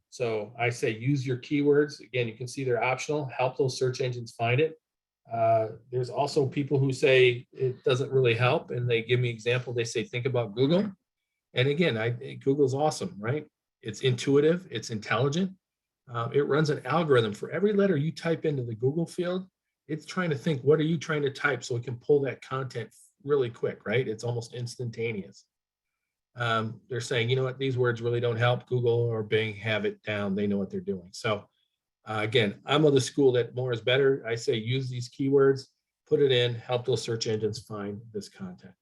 So I say use your keywords. Again, you can see they're optional. Help those search engines find it. There's also people who say it doesn't really help, and they give me example. They say, think about Google. And again, Google's awesome, right? It's intuitive, it's intelligent. It runs an algorithm for every letter you type into the Google field. It's trying to think, what are you trying to type, so it can pull that content really quick, right? It's almost instantaneous. They're saying, you know what, these words really don't help. Google or Bing have it down. They know what they're doing. So again, I'm of the school that more is better. I say use these keywords, put it in, help those search engines find this content.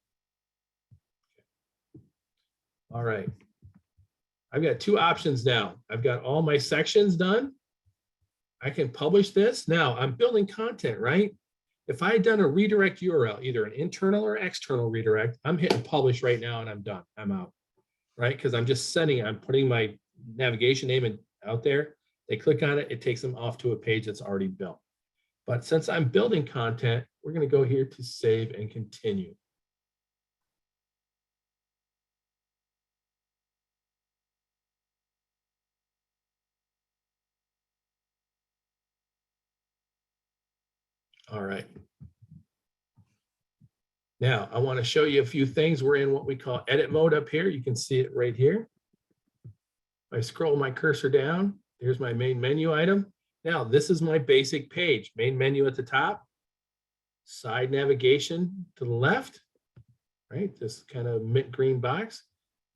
All right. I've got 2 options now. I've got all my sections done. I can publish this. Now I'm building content, right? If I had done a redirect URL, either an internal or external redirect, I'm hitting publish right now and I'm done. I'm out, right? Because I'm just sending, I'm putting my navigation name out there. They click on it, it takes them off to a page that's already built. But since I'm building content, we're going to go here to save and continue. All right. Now, I want to show you a few things. We're in what we call edit mode up here. You can see it right here. If I scroll my cursor down, there's my main menu item. Now, this is my basic page. Main menu at the top, side navigation to the left, right? This kind of mint green box,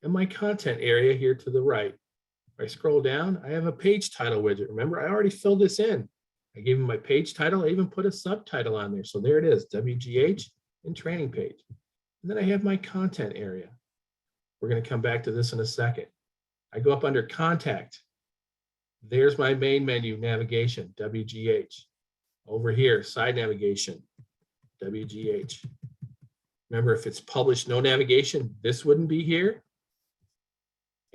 and my content area here to the right. If I scroll down, I have a page title widget. Remember, I already filled this in. I gave him my page title. I even put a subtitle on there. So there it is, WGH and training page. And then I have my content area. We're going to come back to this in a second. I go up under contact. There's my main menu navigation, WGH. Over here, side navigation, WGH. Remember, if it's published no navigation, this wouldn't be here.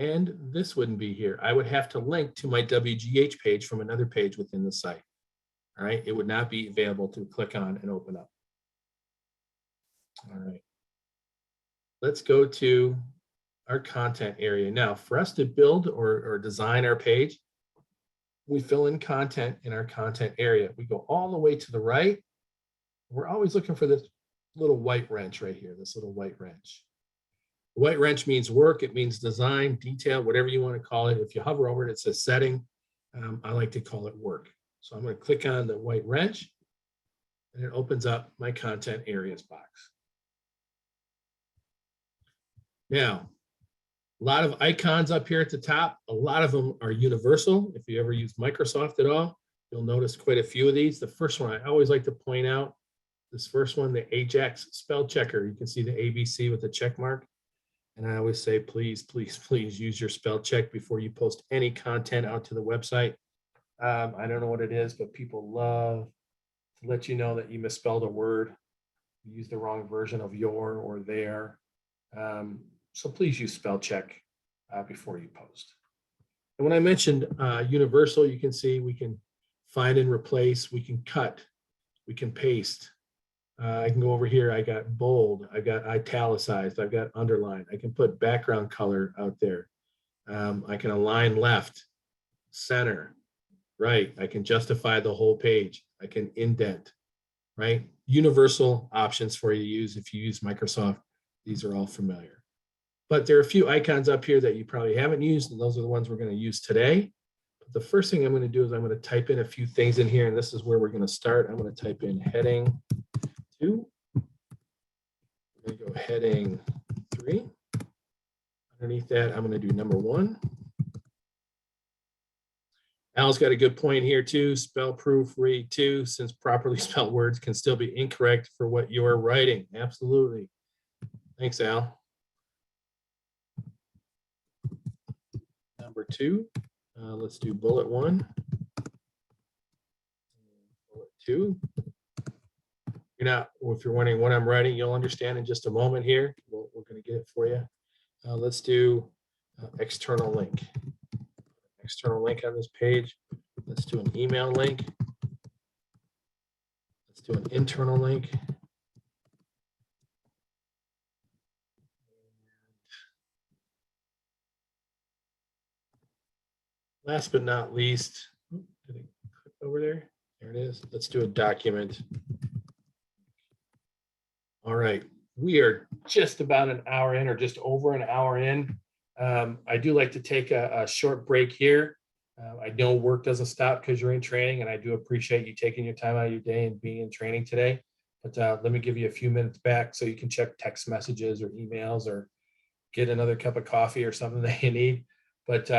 and this wouldn't be here. I would have to link to my WGH page from another page within the site. All right, it would not be available to click on and open up. All right, let's go to our content area. Now, for us to build or design our page, we fill in content in our content area. We go all the way to the right. We're always looking for this little white wrench right here, this little white wrench. The white wrench means work, it means design, detail, whatever you want to call it. If you hover over it, it says setting. I like to call it work. So I'm going to click on the white wrench, and it opens up my content areas box. Now, a lot of icons up here at the top. A lot of them are universal. If you ever use Microsoft at all, you'll notice quite a few of these. The first one I always like to point out, this first one, the Ajax spell checker. You can see the ABC with the check mark. And I always say, please, please, please use your spell check before you post any content out to the website. I don't know what it is, but people love to let you know that you misspelled a word, you used the wrong version of your or their. So please use spell check before you post. And when I mentioned universal, you can see we can find and replace, we can cut, we can paste. I can go over here, I got bold, I got italicized, I've got underlined. I can put background color out there. I can align left, center, right. I can justify the whole page. I can indent, right? Universal options for you to use if you use Microsoft. These are all familiar. But there are a few icons up here that you probably haven't used, and those are the ones we're going to use today. But the first thing I'm going to do is I'm going to type in a few things in here, and this is where we're going to start. I'm going to type in heading 2. I'm going to go heading 3. Underneath that, I'm going to do number 1. Al's got a good point here too. Spell proofread too, since properly spelled words can still be incorrect for what you're writing. Absolutely. Thanks, Al. Number 2, let's do bullet 1. Bullet 2. If you're wondering what I'm writing, you'll understand in just a moment here. We're going to get it for you. Let's do external link. External link on this page. Let's do an email link. Let's do an internal link. Last but not least, did I click over there? There it is. Let's do a document. All right, we are just about an hour in, or just over an hour in. I do like to take a short break here. I know work doesn't stop because you're in training, and I do appreciate you taking your time out of your day and being in training today. But let me give you a few minutes back so you can check text messages or emails or get another cup of coffee or something that you need. But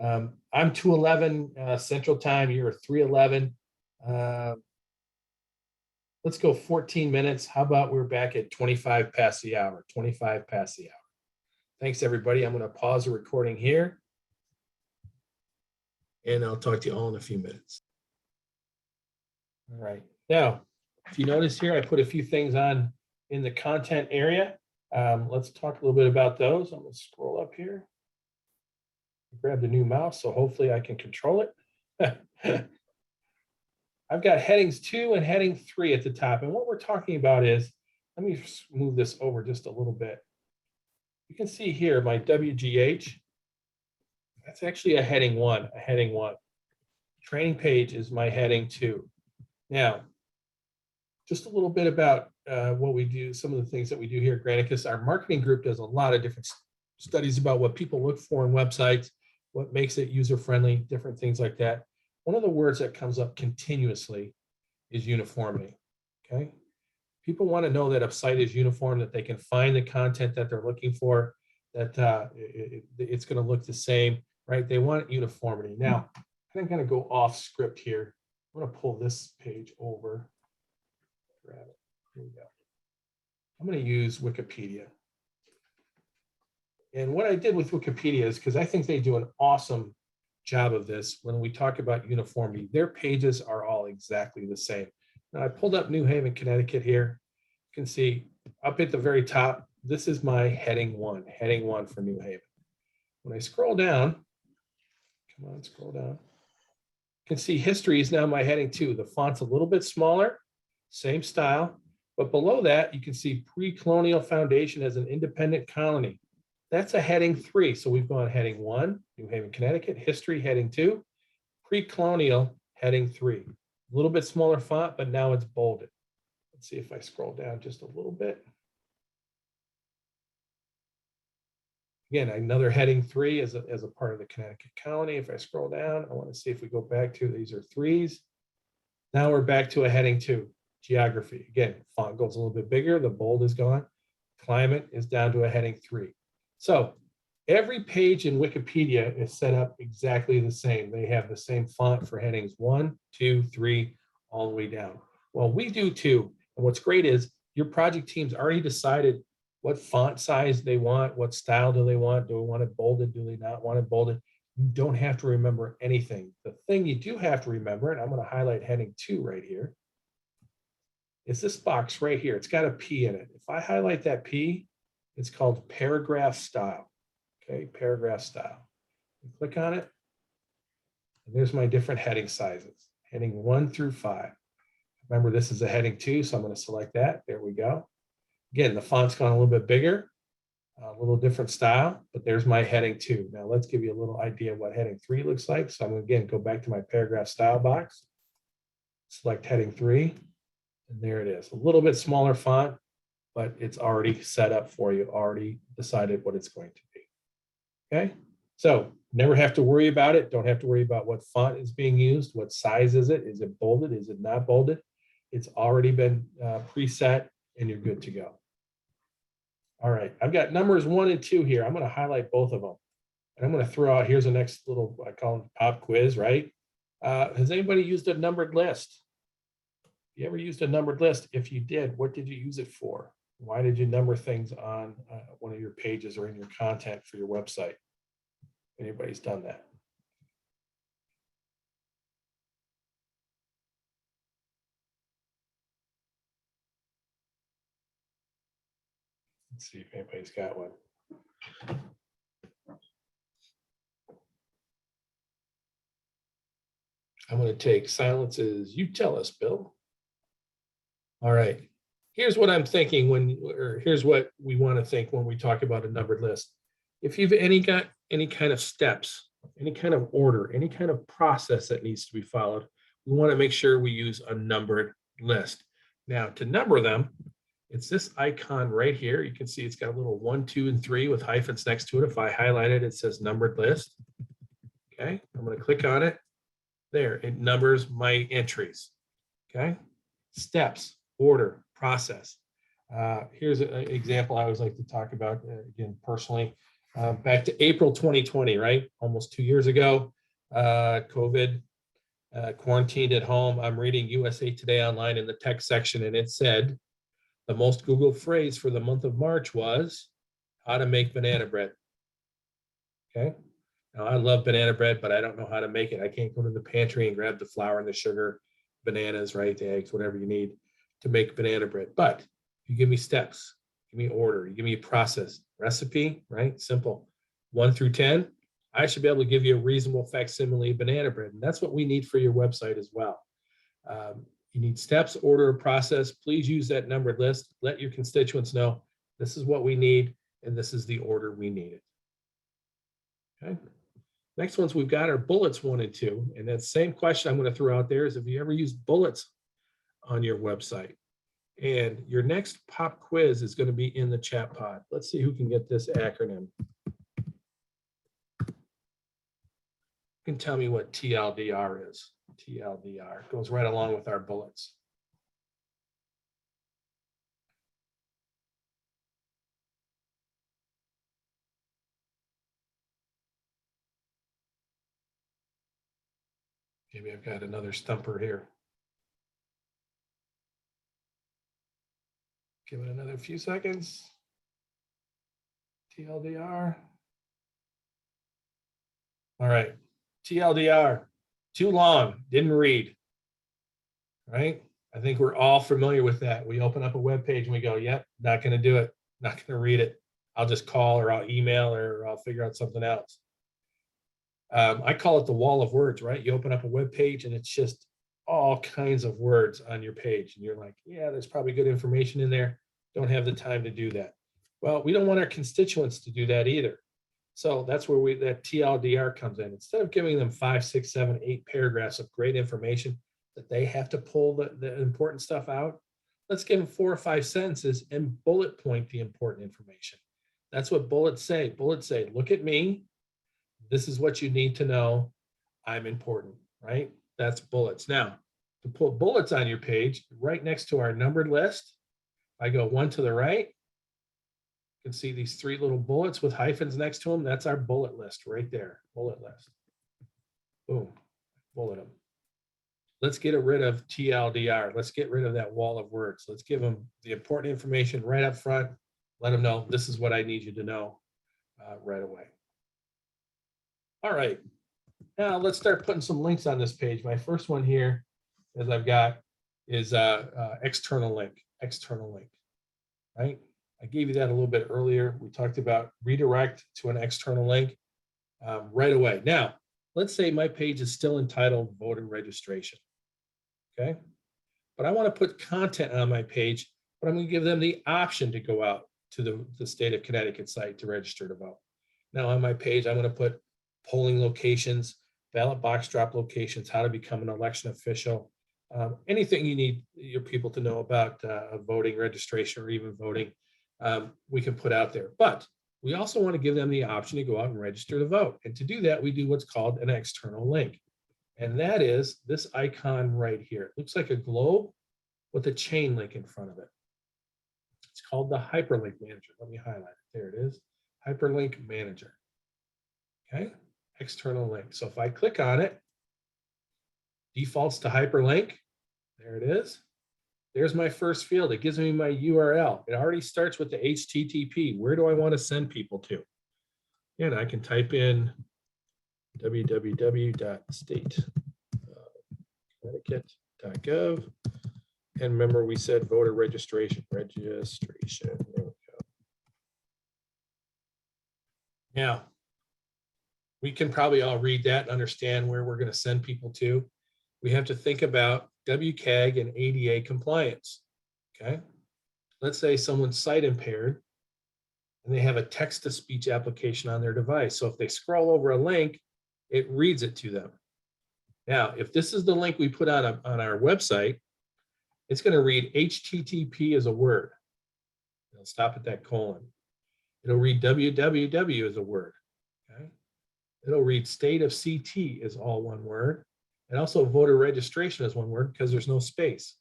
I'm 2:11 Central Time. You're 3:11. Let's go 14 minutes. How about we're back at 25 past the hour, 25 past the hour. Thanks, everybody. I'm going to pause the recording here, and I'll talk to you all in a few minutes. All right. Now, if you notice here, I put a few things on in the content area. Let's talk a little bit about those. I'm going to scroll up here. Grab the new mouse, so hopefully I can control it. I've got headings 2 and heading 3 at the top. And what we're talking about is, let me move this over just a little bit. You can see here my WGH. That's actually a heading 1, a heading 1. Training page is my heading 2. Now, just a little bit about what we do, some of the things that we do here at Granicus. Our marketing group does a lot of different studies about what people look for in websites, what makes it user-friendly, different things like that. One of the words that comes up continuously is uniformity, okay? People want to know that a site is uniform, that they can find the content that they're looking for, that it's going to look the same, right? They want uniformity. Now, I'm going to go off script here. I'm going to pull this page over. Grab it. Here we go. I'm going to use Wikipedia. And what I did with Wikipedia is, because I think they do an awesome job of this, when we talk about uniformity, their pages are all exactly the same. Now I pulled up New Haven, Connecticut here. You can see up at the very top, this is my heading 1 for New Haven. when I scroll down, come on, scroll down. You can see history is now my heading 2. The font's a little bit smaller, same style, but below that, you can see pre-colonial foundation as an independent colony. That's a heading 3. So we've gone heading 1, New Haven, Connecticut, history heading 2, pre-colonial heading 3. A little bit smaller font, but now it's bolded. Let's see if I scroll down just a little bit. Again, another heading 3 as a part of the Connecticut colony. If I scroll down, I want to see if we go back to, these are 3s. Now we're back to a heading 2, geography. Again, font goes a little bit bigger, the bold is gone. Climate is down to a heading 3. So every page in Wikipedia is set up exactly the same. They have the same font for headings 1, 2, 3, all the way down. Well, we do too. And what's great is your project team's already decided what font size they want, what style do they want? Do they want it bolded? Do they not want it bolded? You don't have to remember anything. The thing you do have to remember, and I'm going to highlight heading 2 right here, is this box right here. It's got a P in it. If I highlight that P, it's called paragraph style. Okay, paragraph style. You click on it, and there's my different heading sizes, heading 1 through 5. Remember, this is a heading 2, so I'm going to select that. There we go. Again, the font's gone a little bit bigger, a little different style, but there's my heading 2. Now let's give you a little idea of what heading 3 looks like. So I'm going to, again, go back to my paragraph style box, select heading 3, and there it is. A little bit smaller font, but it's already set up for you, already decided what it's going to be. Okay, so never have to worry about it. Don't have to worry about what font is being used. What size is it? Is it bolded? Is it not bolded? It's already been preset, and you're good to go. All right, I've got numbers 1 and 2 here. I'm going to highlight both of them. And I'm going to throw out, here's the next little, I call it pop quiz, right? Has anybody used a numbered list? You ever used a numbered list? If you did, what did you use it for? Why did you number things on one of your pages or in your content for your website? Anybody's done that? Let's see if anybody's got one. I'm going to take silences. You tell us, Bill. All right. Here's what I'm thinking or here's what we want to think when we talk about a numbered list. If you've got any kind of steps, any kind of order, any kind of process that needs to be followed, we want to make sure we use a numbered list. Now, to number them, it's this icon right here. You can see it's got a little 1, 2, and 3 with hyphens next to it. If I highlight it, it says numbered list. Okay, I'm going to click on it. There, it numbers my entries. Okay, steps, order, process. Here's an example I always like to talk about, again, personally. Back to April 2020, right? Almost 2 years ago, COVID, quarantined at home. I'm reading USA Today online in the tech section, and it said, the most Googled phrase for the month of March was how to make banana bread. Okay. Now I love banana bread, but I don't know how to make it. I can't go to the pantry and grab the flour and the sugar, bananas, right? The eggs, whatever you need to make banana bread. But you give me steps, give me order, you give me a process, recipe, right? Simple. 1 through 10. I should be able to give you a reasonable facsimile of banana bread. And that's what we need for your website as well. You need steps, order, process. Please use that numbered list. Let your constituents know this is what we need, and this is the order we need it. Okay. Next ones we've got are bullets 1 and 2. And that same question I'm going to throw out there is, have you ever used bullets on your website? And your next pop quiz is going to be in the chat pod. Let's see who can get this acronym. You can tell me what TLDR is. TLDR goes right along with our bullets. Maybe I've got another stumper here. Give it another few seconds. TLDR. All right, TLDR. Too long, didn't read, right? I think we're all familiar with that. We open up a web page and we go, yep, not going to do it, not going to read it. I'll just call or I'll email or I'll figure out something else. I call it the wall of words, right? You open up a web page and it's just all kinds of words on your page. And you're like, yeah, there's probably good information in there. Don't have the time to do that. Well, we don't want our constituents to do that either. So that's where that TLDR comes in. Instead of giving them 5, 6, 7, 8 paragraphs of great information that they have to pull the important stuff out, let's give them 4 or 5 sentences and bullet point the important information. That's what bullets say. Bullets say, look at me. This is what you need to know. I'm important, right? That's bullets. Now, to put bullets on your page, right next to our numbered list, I go one to the right. You can see these 3 little bullets with hyphens next to them. That's our bullet list right there. Bullet list. Boom. Bullet them. Let's get rid of TLDR. Let's get rid of that wall of words. Let's give them the important information right up front. Let them know this is what I need you to know right away. All right. Now let's start putting some links on this page. My first one here, as I've got, is external link. External link, right? I gave you that a little bit earlier. We talked about redirect to an external link right away. Now, let's say my page is still entitled voter registration, okay? But I want to put content on my page, but I'm going to give them the option to go out to the state of Connecticut site to register to vote. Now on my page, I'm going to put polling locations, ballot box drop locations, how to become an election official, anything you need your people to know about voting registration or even voting, we can put out there. But we also want to give them the option to go out and register to vote. And to do that, we do what's called an external link. And that is this icon right here. It looks like a globe with a chain link in front of it. It's called the hyperlink manager. Let me highlight it. There it is. Hyperlink manager. Okay. External link. So if I click on it, defaults to hyperlink. There it is. There's my first field. It gives me my URL. It already starts with the HTTP. Where do I want to send people to? And I can type in www.state.connecticut.gov. And remember, we said voter registration. There we go. Now, we can probably all read that and understand where we're going to send people to. We have to think about WCAG and ADA compliance, okay? Let's say someone's sight impaired and they have a text-to-speech application on their device. So if they scroll over a link, it reads it to them. Now, if this is the link we put on our website, it's going to read HTTP as a word. It'll stop at that colon. It'll read www as a word, okay? It'll read state of CT as all one word. And also voter registration is one word because there's no space.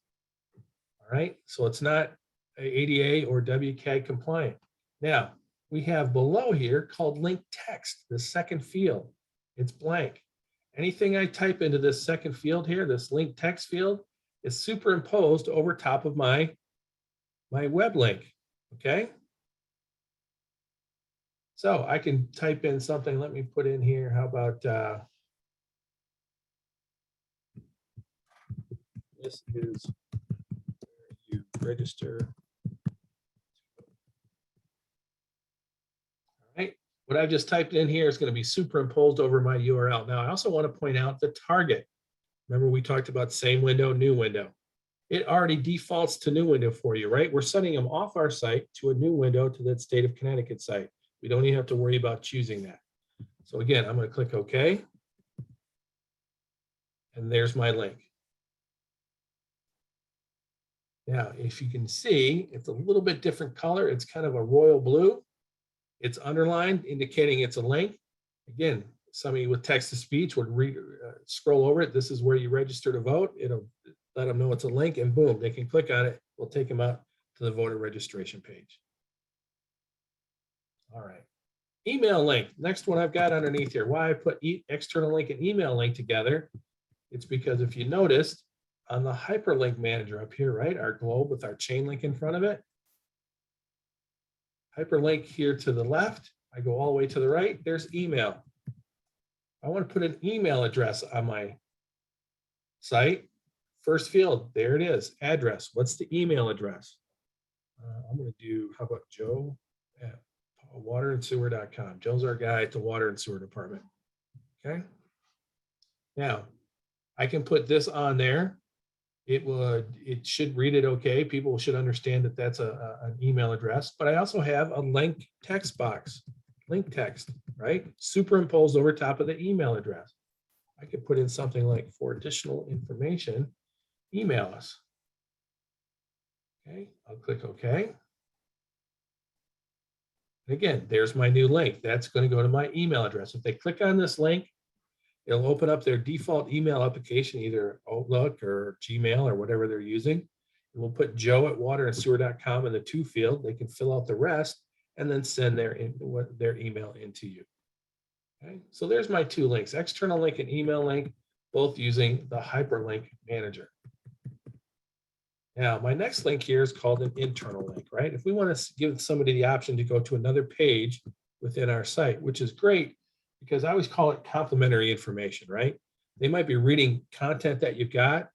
All right, so it's not ADA or WCAG compliant. Now, we have below here called link text, the second field. It's blank. Anything I type into this second field here, this link text field, is superimposed over top of my web link, okay? So I can type in something, let me put in here, how about, this is where you register. All right, what I've just typed in here is going to be superimposed over my URL. Now, I also want to point out the target. Remember, we talked about same window, new window. It already defaults to new window for you, right? We're sending them off our site to a new window to that state of Connecticut site. We don't even have to worry about choosing that. So again, I'm going to click OK. And there's my link. Now, if you can see, it's a little bit different color. It's kind of a royal blue. It's underlined, indicating it's a link. Again, somebody with text-to-speech would scroll over it. This is where you register to vote. It'll let them know it's a link, and boom, they can click on it. We'll take them out to the voter registration page. All right. Email link. Next one I've got underneath here. Why I put external link and email link together. It's because if you noticed, on the hyperlink manager up here, right, our globe with our chain link in front of it, hyperlink here to the left, I go all the way to the right, there's email. I want to put an email address on my site. First field, there it is, address. What's the email address? I'm going to do, how about Joe at waterandsewer.com. Joe's our guy at the water and sewer department. Okay. Now, I can put this on there. It should read it okay. People should understand that that's an email address, but I also have a link text box, link text, right? Superimposed over top of the email address. I could put in something like, for additional information, email us. Okay, I'll click OK. And again, there's my new link. That's going to go to my email address. If they click on this link, it'll open up their default email application, either Outlook or Gmail or whatever they're using. And we'll put joe@waterandsewer.com in the to field. They can fill out the rest and then send their email into you. Okay, so there's my two links, external link and email link, both using the hyperlink manager. Now, my next link here is called an internal link, right? If we want to give somebody the option to go to another page within our site, which is great, because I always call it complementary information, right? They might be reading content that you've got,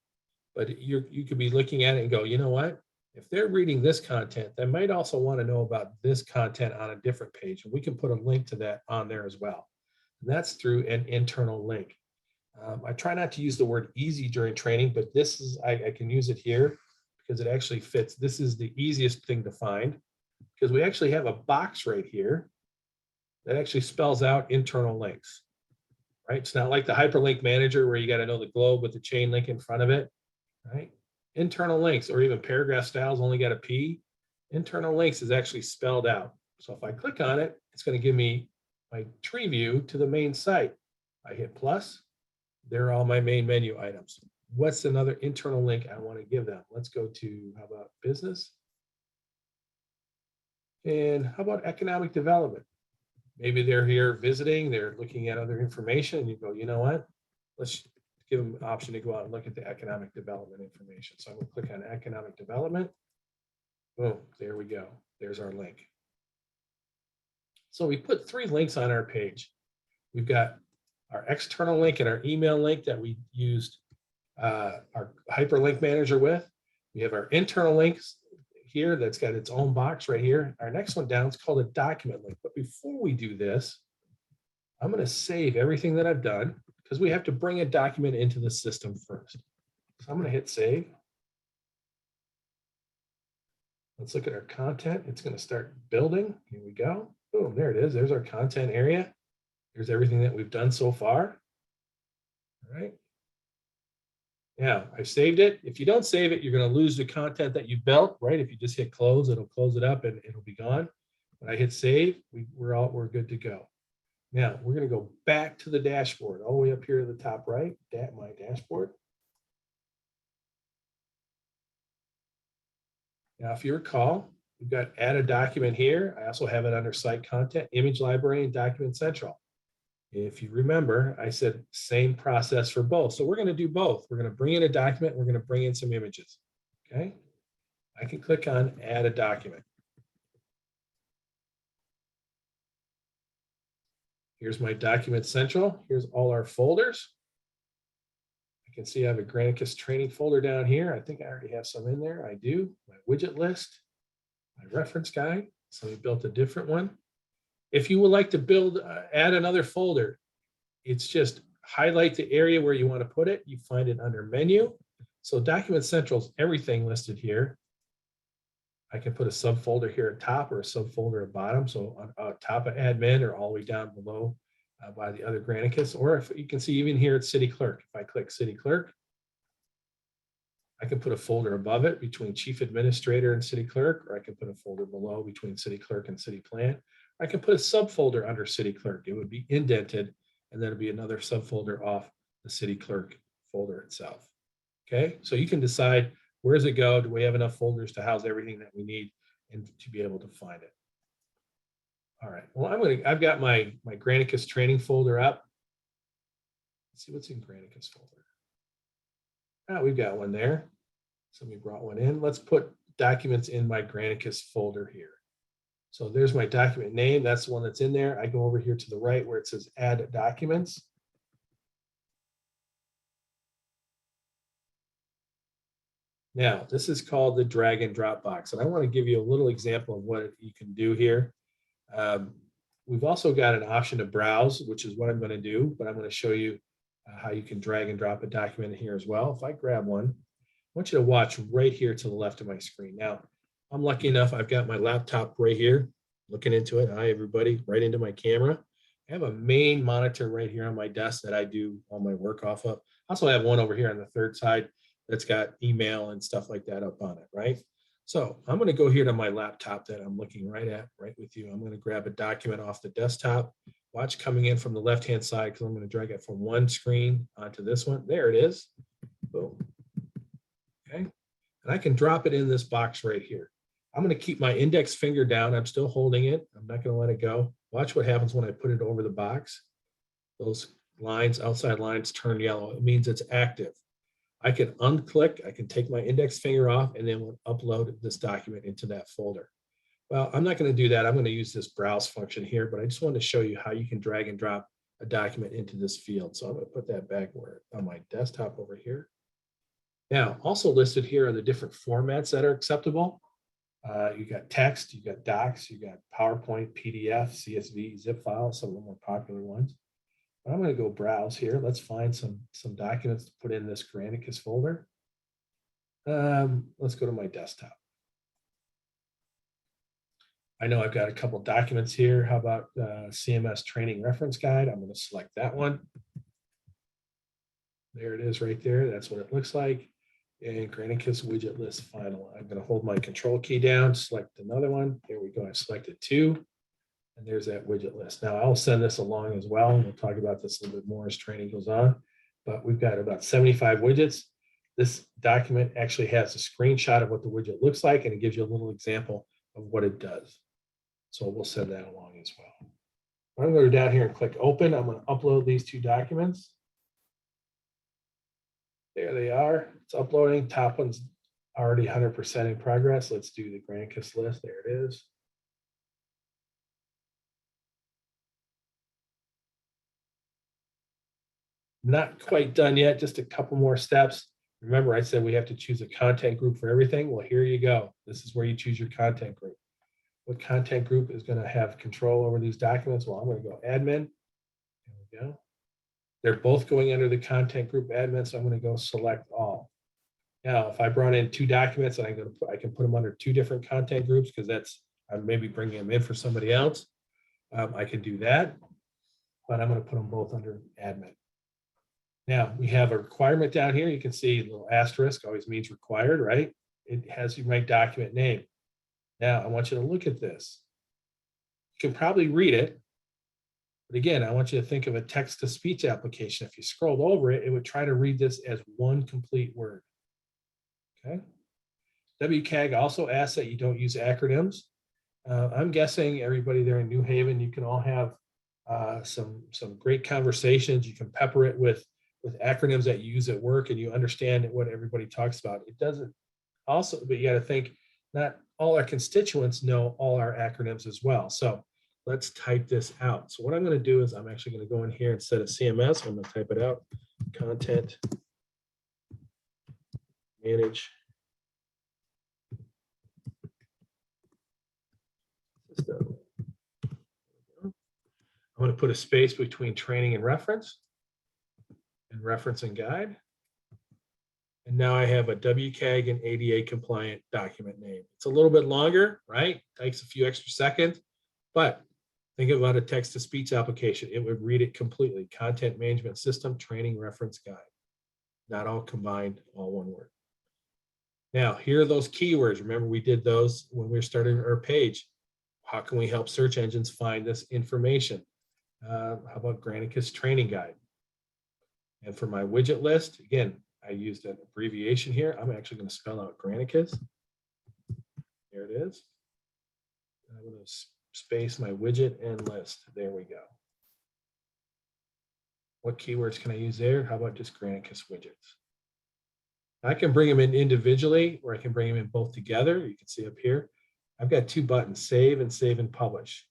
but you could be looking at it and go, you know what? If they're reading this content, they might also want to know about this content on a different page. And we can put a link to that on there as well. And that's through an internal link. I try not to use the word easy during training, but this is, I can use it here because it actually fits. This is the easiest thing to find because we actually have a box right here that actually spells out internal links, right? It's not like the hyperlink manager where you got to know the globe with the chain link in front of it, right? Internal links or even paragraph styles only got a P. Internal links is actually spelled out. So if I click on it, it's going to give me my tree view to the main site. I hit plus, there are all my main menu items. What's another internal link I want to give them? Let's go to, how about business? And how about economic development? Maybe they're here visiting, they're looking at other information, and you go, you know what? Let's give them an option to go out and look at the economic development information. So I'm going to click on economic development. Boom, there we go. There's our link. So we put 3 links on our page. We've got our external link and our email link that we used our hyperlink manager with. We have our internal links here that's got its own box right here. Our next one down is called a document link. But before we do this, I'm going to save everything that I've done because we have to bring a document into the system first. So I'm going to hit save. Let's look at our content. It's going to start building. Here we go. Boom, there it is. There's our content area. There's everything that we've done so far. All right. Now, I've saved it. If you don't save it, you're going to lose the content that you built, right? If you just hit close, it'll close it up and it'll be gone. When I hit save, we're good to go. Now, we're going to go back to the dashboard, all the way up here to the top right, my dashboard. Now, if you recall, we've got add a document here. I also have it under site content, image library, and document central. If you remember, I said same process for both. So we're going to do both. We're going to bring in a document. We're going to bring in some images. Okay. I can click on add a document. Here's my document central. Here's all our folders. I can see I have a Granicus training folder down here. I think I already have some in there. I do. My widget list, my reference guide. So we built a different one. If you would like to add another folder, it's just highlight the area where you want to put it. You find it under menu. So document central is everything listed here. I can put a subfolder here at top or a subfolder at bottom. So on top of admin or all the way down below by the other Granicus, or if you can see even here at city clerk. If I click city clerk, I can put a folder above it between chief administrator and city clerk, or I can put a folder below between city clerk and city plan. I can put a subfolder under city clerk. It would be indented, and then it'd be another subfolder off the city clerk folder itself. Okay, so you can decide where does it go? Do we have enough folders to house everything that we need and to be able to find it? All right. Well, I've got my Granicus training folder up. Let's see what's in Granicus folder. Oh, we've got one there. Somebody brought one in. Let's put documents in my Granicus folder here. So there's my document name. That's the one that's in there. I go over here to the right where it says add documents. Now, this is called the drag and drop box. And I want to give you a little example of what you can do here. We've also got an option to browse, which is what I'm going to do, but I'm going to show you how you can drag and drop a document in here as well. If I grab one, I want you to watch right here to the left of my screen. Now, I'm lucky enough, I've got my laptop right here, looking into it. Hi, everybody, right into my camera. I have a main monitor right here on my desk that I do all my work off of. I also have one over here on the third side that's got email and stuff like that up on it, right? So I'm going to go here to my laptop that I'm looking right at, right with you. I'm going to grab a document off the desktop. Watch coming in from the left-hand side because I'm going to drag it from one screen onto this one. There it is. Boom. Okay. And I can drop it in this box right here. I'm going to keep my index finger down. I'm still holding it. I'm not going to let it go. Watch what happens when I put it over the box. Those lines, outside lines, turn yellow. It means it's active. I can unclick, I can take my index finger off, and then we'll upload this document into that folder. Well, I'm not going to do that. I'm going to use this browse function here, but I just wanted to show you how you can drag and drop a document into this field. So I'm going to put that back where on my desktop over here. Now, also listed here are the different formats that are acceptable. You got text, you got docs, you got PowerPoint, PDF, CSV, zip files, some of the more popular ones. I'm going to go browse here. Let's find some documents to put in this Granicus folder. Let's go to my desktop. I know I've got a couple documents here. How about CMS training reference guide? I'm going to select that one. There it is right there. That's what it looks like. And Granicus widget list final. I'm going to hold my control key down, select another one. Here we go. I selected two. And there's that widget list. Now I'll send this along as well. And we'll talk about this a little bit more as training goes on. But we've got about 75 widgets. This document actually has a screenshot of what the widget looks like, and it gives you a little example of what it does. So we'll send that along as well. I'm going to go down here and click open. I'm going to upload these two documents. There they are. It's uploading. Top one's already 100% in progress. Let's do the Granicus list. There it is. Not quite done yet, just a couple more steps. Remember, I said we have to choose a content group for everything. Well, here you go. This is where you choose your content group. What content group is going to have control over these documents? Well, I'm going to go admin. There we go. They're both going under the content group admin, so I'm going to go select all. Now, if I brought in two documents and I can put them under two different content groups because I'm maybe bringing them in for somebody else. I can do that, but I'm going to put them both under admin. Now we have a requirement down here. You can see a little asterisk always means required, right? It has my document name. Now I want you to look at this. You can probably read it, but again, I want you to think of a text-to-speech application. If you scrolled over it, it would try to read this as one complete word. Okay. WCAG also asks that you don't use acronyms. I'm guessing everybody there in New Haven, you can all have some great conversations. You can pepper it with acronyms that you use at work, and you understand what everybody talks about. It doesn't also, but you got to think not all our constituents know all our acronyms as well. So let's type this out. So what I'm going to do is I'm actually going to go in here instead of CMS. I'm going to type it out. Content manage system. I'm going to put a space between training and reference and guide. And now I have a WCAG and ADA compliant document name. It's a little bit longer, right? Takes a few extra seconds, but think about a text-to-speech application. It would read it completely. Content management system, training reference guide. Not all combined, all one word. Now, here are those keywords. Remember, we did those when we were starting our page. How can we help search engines find this information? How about Granicus training guide? And for my widget list, again, I used an abbreviation here. I'm actually going to spell out Granicus. There it is. I'm going to space my widget and list. There we go. What keywords can I use there? How about just Granicus widgets? I can bring them in individually, or I can bring them in both together. You can see up here, I've got two buttons, save and publish.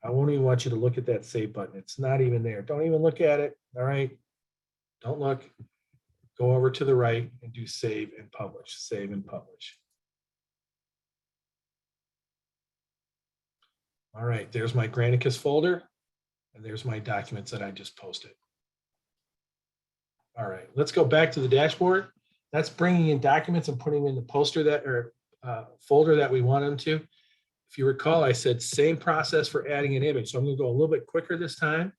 I won't even want you to look at that save button. It's not even there. Don't even look at it. All right. Don't look. Go over to the right and do save and publish, save and publish. All right, there's my Granicus folder, and there's my documents that I just posted. All right, let's go back to the dashboard. That's bringing in documents and putting them in the poster that or folder that we want them to. If you recall, I said same process for adding an image. So I'm going to go a little bit quicker this time.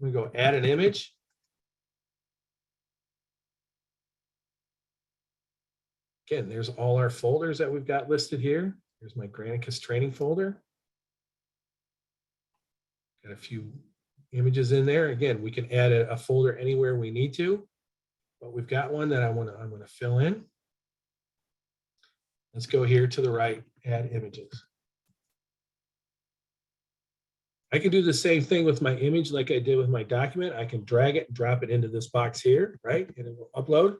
I'm going to go add an image. Again, there's all our folders that we've got listed here. Here's my Granicus training folder. Got a few images in there. Again, we can add a folder anywhere we need to, but we've got one that I'm going to fill in. Let's go here to the right, add images. I can do the same thing with my image like I did with my document. I can drag it and drop it into this box here, right? And it will upload.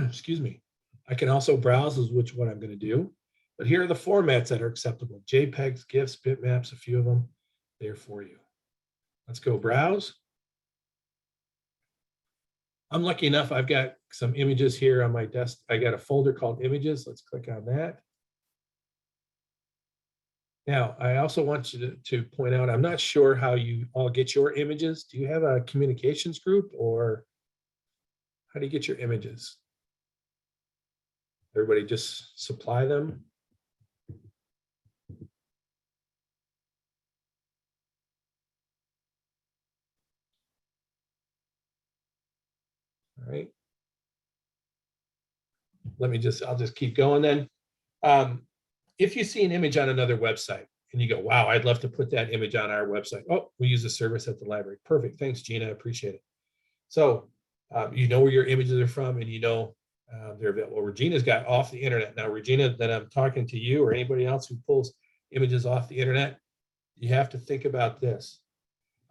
Excuse me. I can also browse as which one I'm going to do. But here are the formats that are acceptable. JPEGs, GIFs, bitmaps, a few of them there for you. Let's go browse. I'm lucky enough, I've got some images here on my desk. I got a folder called images. Let's click on that. Now, I also want you to point out, I'm not sure how you all get your images. Do you have a communications group, or how do you get your images? Everybody just supply them? All right. I'll just keep going then. If you see an image on another website and you go, wow, I'd love to put that image on our website. Oh, we use a service at the library. Perfect. Thanks, Gina. I appreciate it. So you know where your images are from, and you know they're available. Regina's got off the internet. Now, Regina, that I'm talking to you or anybody else who pulls images off the internet, you have to think about this.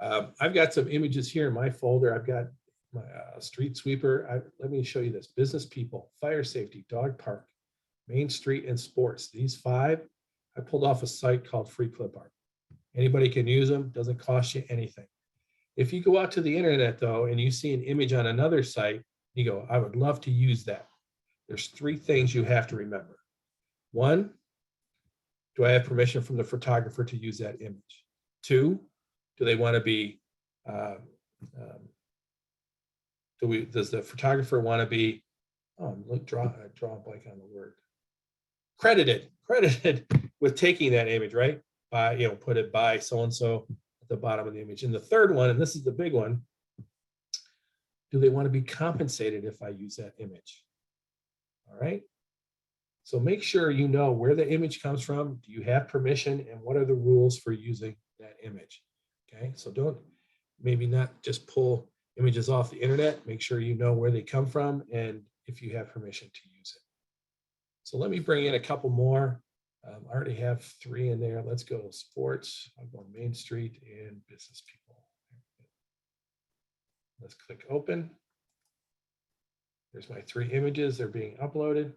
I've got some images here in my folder. I've got my street sweeper. Let me show you this. Business people, fire safety, dog park, Main Street, and sports. These 5, I pulled off a site called Free Clip Art. Anybody can use them, doesn't cost you anything. If you go out to the internet though, and you see an image on another site, you go, I would love to use that. There's 3 things you have to remember. 1, do I have permission from the photographer to use that image? 2, do they want to be, does the photographer want to be, draw a blank on the word. Credited with taking that image, right? By, put it by so-and-so at the bottom of the image. And the third one, and this is the big one, do they want to be compensated if I use that image? All right. So make sure you know where the image comes from. Do you have permission, and what are the rules for using that image? Okay. So maybe not just pull images off the internet. Make sure you know where they come from and if you have permission to use it. So let me bring in a couple more. I already have 3 in there. Let's go sports. I'll go Main Street and business people. Let's click open. There's my 3 images. They're being uploaded.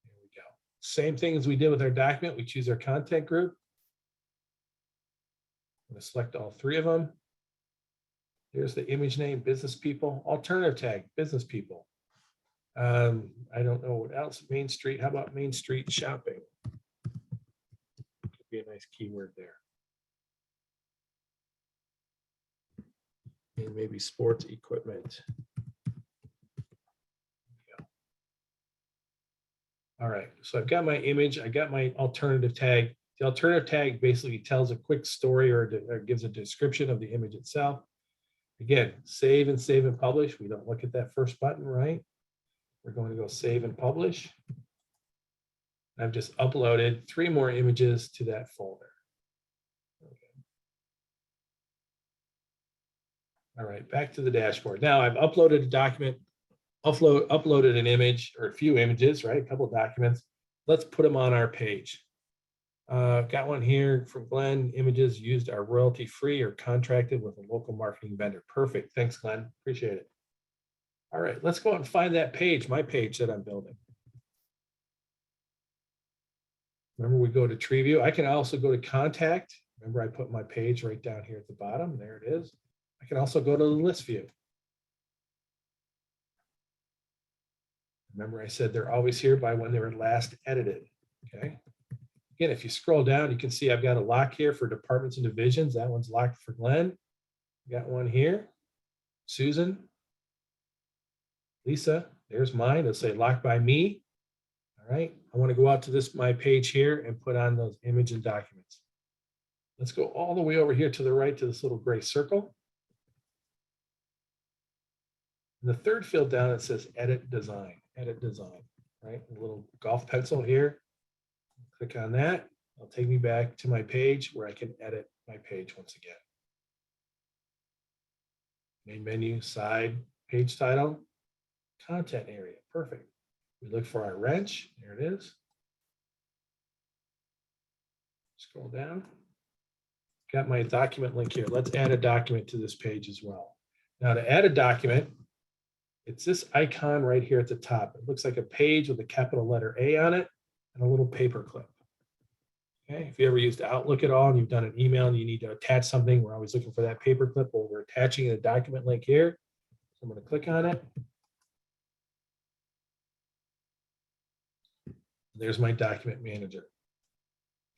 There we go. Same thing as we did with our document. We choose our content group. I'm going to select all 3 of them. Here's the image name, business people. Alternative tag, business people. I don't know what else. Main Street. How about Main Street shopping? Could be a nice keyword there. And maybe sports equipment. All right, so I've got my image. I got my alternative tag. The alternative tag basically tells a quick story or gives a description of the image itself. Again, save and publish. We don't look at that first button, right? We're going to go save and publish. I've just uploaded 3 more images to that folder. Okay. All right, back to the dashboard. Now I've uploaded a document, uploaded an image or a few images, right? A couple of documents. Let's put them on our page. Got one here from Glenn. Images used are royalty free or contracted with a local marketing vendor. Perfect. Thanks, Glenn. Appreciate it. All right, let's go out and find that page, my page that I'm building. Remember, we go to tree view. I can also go to contact. Remember, I put my page right down here at the bottom. There it is. I can also go to the list view. Remember, I said they're always here by when they were last edited. Okay. Again, if you scroll down, you can see I've got a lock here for departments and divisions. That one's locked for Glenn. Got one here. Susan. Lisa, there's mine. It'll say locked by me. All right. I want to go out to this my page here and put on those image and documents. Let's go all the way over here to the right to this little gray circle. In the third field down, it says edit design, right? A little golf pencil here. Click on that. It'll take me back to my page where I can edit my page once again. Main menu, side, page title, content area, perfect. We look for our wrench, there it is. Scroll down. Got my document link here. Let's add a document to this page as well. Now to add a document, it's this icon right here at the top. It looks like a page with a capital letter A on it and a little paper clip. Okay, if you ever used Outlook at all and you've done an email and you need to attach something, we're always looking for that paper clip. Well, we're attaching a document link here. So I'm going to click on it. There's my document manager.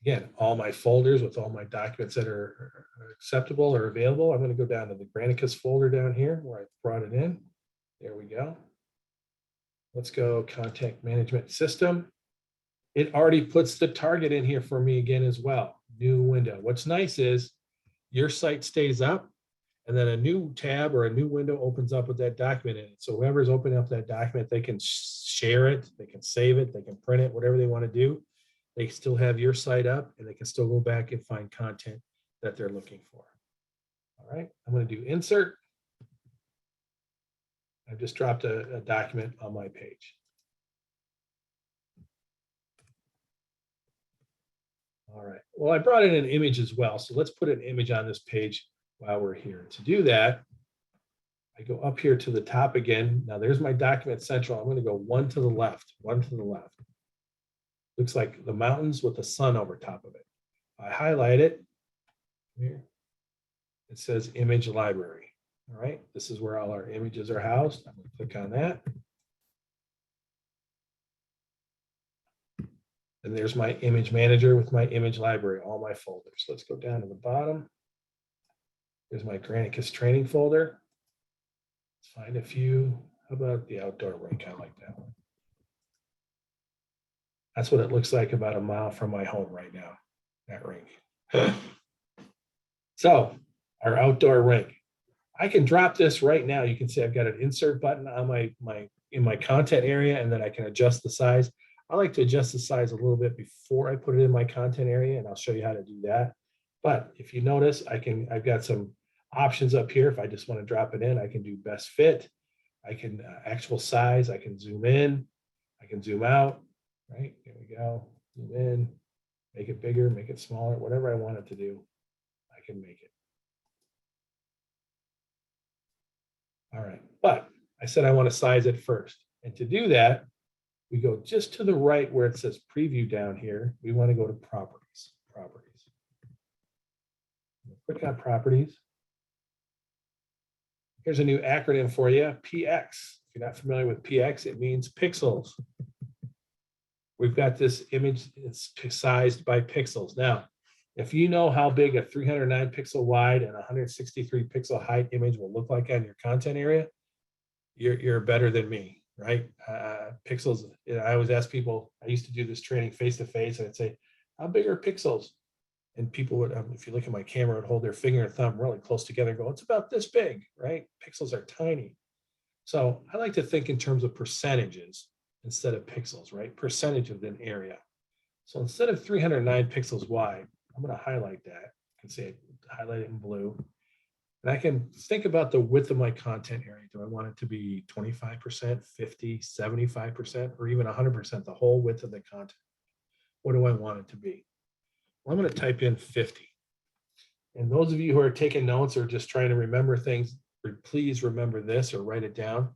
Again, all my folders with all my documents that are acceptable or available. I'm going to go down to the Granicus folder down here where I brought it in. There we go. Let's go content management system. It already puts the target in here for me again as well. New window. What's nice is your site stays up and then a new tab or a new window opens up with that document in it. So whoever's opening up that document, they can share it, they can save it, they can print it, whatever they want to do. They still have your site up and they can still go back and find content that they're looking for. All right, I'm going to do insert. I've just dropped a document on my page. All right, well, I brought in an image as well. So let's put an image on this page while we're here. To do that, I go up here to the top again. Now there's my document central. I'm going to go one to the left. Looks like the mountains with the sun over top of it. I highlight it here. It says image library. All right, this is where all our images are housed. I'm going to click on that. And there's my image manager with my image library, all my folders. Let's go down to the bottom. There's my Granicus training folder. Let's find a few. How about the outdoor rink? I like that one. That's what it looks like about a mile from my home right now, that rink. So our outdoor rink. I can drop this right now. You can see I've got an insert button on in my content area, and then I can adjust the size. I like to adjust the size a little bit before I put it in my content area, and I'll show you how to do that. But if you notice, I've got some options up here. If I just want to drop it in, I can do best fit. I can actual size. I can zoom in. I can zoom out. Right, there we go. Zoom in, make it bigger, make it smaller, whatever I want it to do, I can make it. All right, but I said I want to size it first. And to do that, we go just to the right where it says preview down here. We want to go to properties. Click on properties. Here's a new acronym for you, PX. If you're not familiar with PX, it means pixels. We've got this image, it's sized by pixels. Now, if you know how big a 309 pixel wide and 163 pixel height image will look like on your content area, you're better than me, right? Pixels, I always ask people, I used to do this training face-to-face, and I'd say, how big are pixels? And people would, if you look at my camera, would hold their finger and thumb really close together and go, it's about this big, right? Pixels are tiny. So I like to think in terms of percentages instead of pixels, right? Percentage of an area. So instead of 309 pixels wide, I'm going to highlight that. You can see it, highlight it in blue. And I can think about the width of my content area. Do I want it to be 25%, 50, 75%, or even 100%, the whole width of the content? What do I want it to be? Well, I'm going to type in 50. And those of you who are taking notes or just trying to remember things, please remember this or write it down.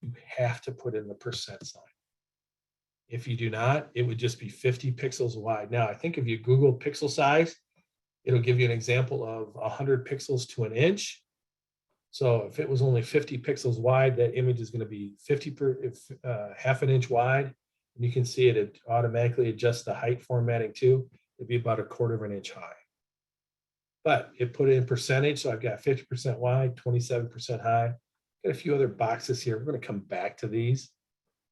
You have to put in the percent sign. If you do not, it would just be 50 pixels wide. Now, I think if you Google pixel size, it'll give you an example of 100 pixels to an inch. So if it was only 50 pixels wide, that image is going to be half an inch wide And you can see it automatically adjusts the height formatting too. It'd be about 1/4 of an inch high. But it put it in percentage, so I've got 50% wide, 27% high. Got a few other boxes here. We're going to come back to these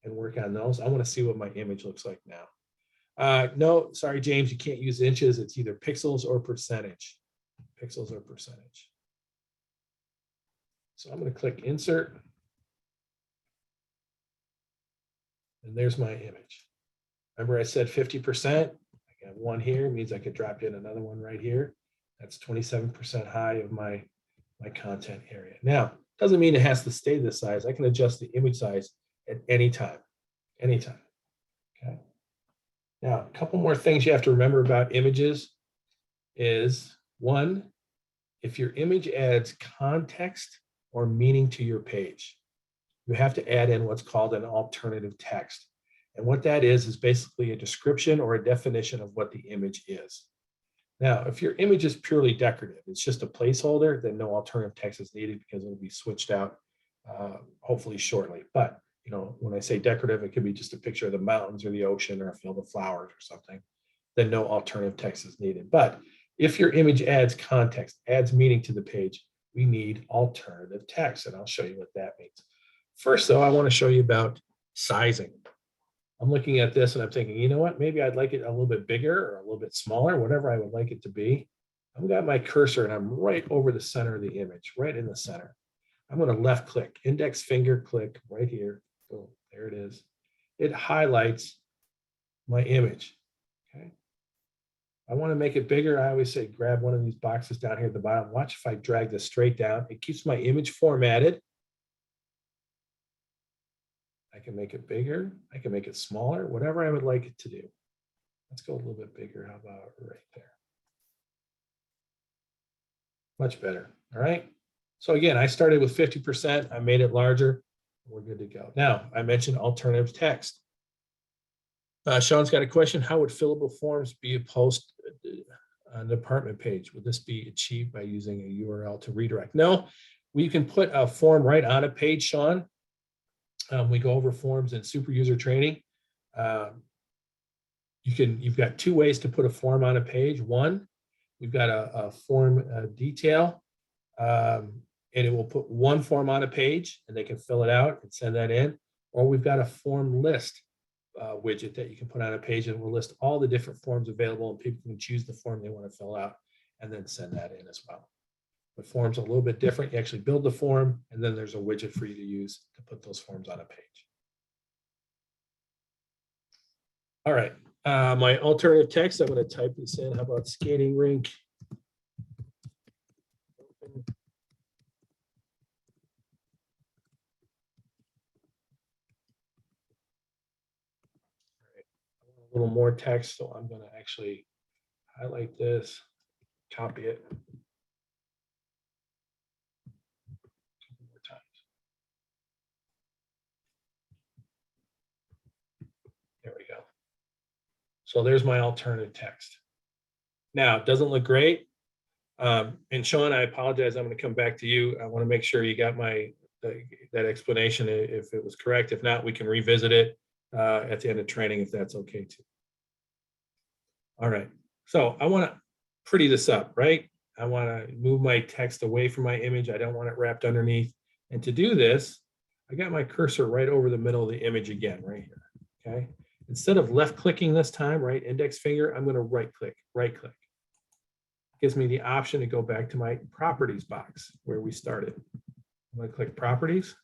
and work on those. I want to see what my image looks like now. No, sorry, James, you can't use inches. It's either pixels or percentage. Pixels or percentage. So I'm going to click insert. And there's my image. Remember I said 50%? I got one here, means I could drop in another one right here. That's 27% high of my content area. Now, doesn't mean it has to stay this size. I can adjust the image size at any time, anytime. Okay. Now, a couple more things you have to remember about images is, one, if your image adds context or meaning to your page, you have to add in what's called an alternative text. And what that is basically a description or a definition of what the image is. Now, if your image is purely decorative, it's just a placeholder, then no alternative text is needed because it'll be switched out hopefully shortly. But you know, when I say decorative, it could be just a picture of the mountains or the ocean or a field of flowers or something, then no alternative text is needed. But if your image adds context, adds meaning to the page, we need alternative text, and I'll show you what that means. First, though, I want to show you about sizing. I'm looking at this and I'm thinking, you know what, maybe I'd like it a little bit bigger or a little bit smaller, whatever I would like it to be. I've got my cursor and I'm right over the center of the image, right in the center. I'm going to left click, index finger click right here. Boom, there it is. It highlights my image. Okay. I want to make it bigger. I always say grab one of these boxes down here at the bottom. Watch if I drag this straight down. It keeps my image formatted. I can make it bigger. I can make it smaller, whatever I would like it to do. Let's go a little bit bigger. How about right there? Much better. All right. So again, I started with 50%. I made it larger. We're good to go. Now, I mentioned alternative text. Sean's got a question. How would fillable forms be a post on the department page? Would this be achieved by using a URL to redirect? No, we can put a form right on a page, Sean. We go over forms in super user training. You've got two ways to put a form on a page. One, we've got a form detail, and it will put one form on a page and they can fill it out and send that in. Or we've got a form list widget that you can put on a page and will list all the different forms available, and people can choose the form they want to fill out and then send that in as well. The form's a little bit different. You actually build the form and then there's a widget for you to use to put those forms on a page. All right, my alternative text, I'm going to type this in. How about skating rink? A little more text, so I'm going to actually highlight this, copy it. More times. There we go. So there's my alternative text. Now, it doesn't look great. And Sean, I apologize. I'm going to come back to you. I want to make sure you got that explanation if it was correct. If not, we can revisit it at the end of training if that's okay too. All right. So I want to pretty this up, right? I want to move my text away from my image. I don't want it wrapped underneath. And to do this, I got my cursor right over the middle of the image again, right here. Okay. Instead of left clicking this time, right, index finger, I'm going to right click. Gives me the option to go back to my properties box where we started. I'm going to click properties.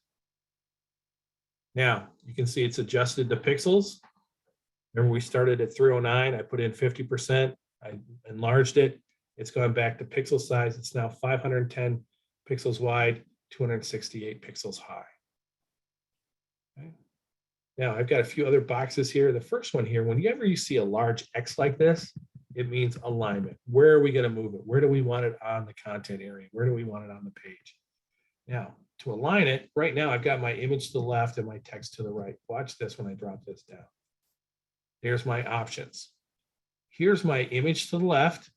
Now you can see it's adjusted the pixels. Remember we started at 309. I put in 50%. I enlarged it. It's gone back to pixel size. It's now 510 pixels wide, 268 pixels high. Okay. Now I've got a few other boxes here. The first one here, whenever you see a large X like this, it means alignment. Where are we going to move it? Where do we want it on the content area? Where do we want it on the page? Now, to align it, right now I've got my image to the left and my text to the right. Watch this when I drop this down. There's my options. Here's my image to the left,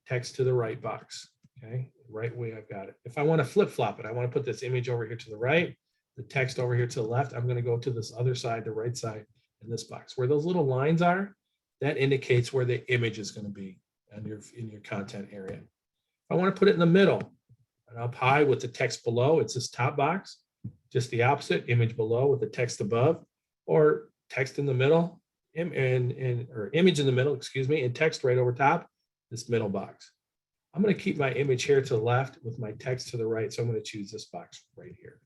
text to the right box. Okay, right way I've got it. If I want to flip-flop it, I want to put this image over here to the right, the text over here to the left, I'm going to go to this other side, the right side, in this box. Where those little lines are, that indicates where the image is going to be in your content area. I want to put it in the middle and up high with the text below. It's this top box, just the opposite, image below with the text above, or text in the middle, or image in the middle, excuse me, and text right over top, this middle box. I'm going to keep my image here to the left with my text to the right. So I'm going to choose this box right here.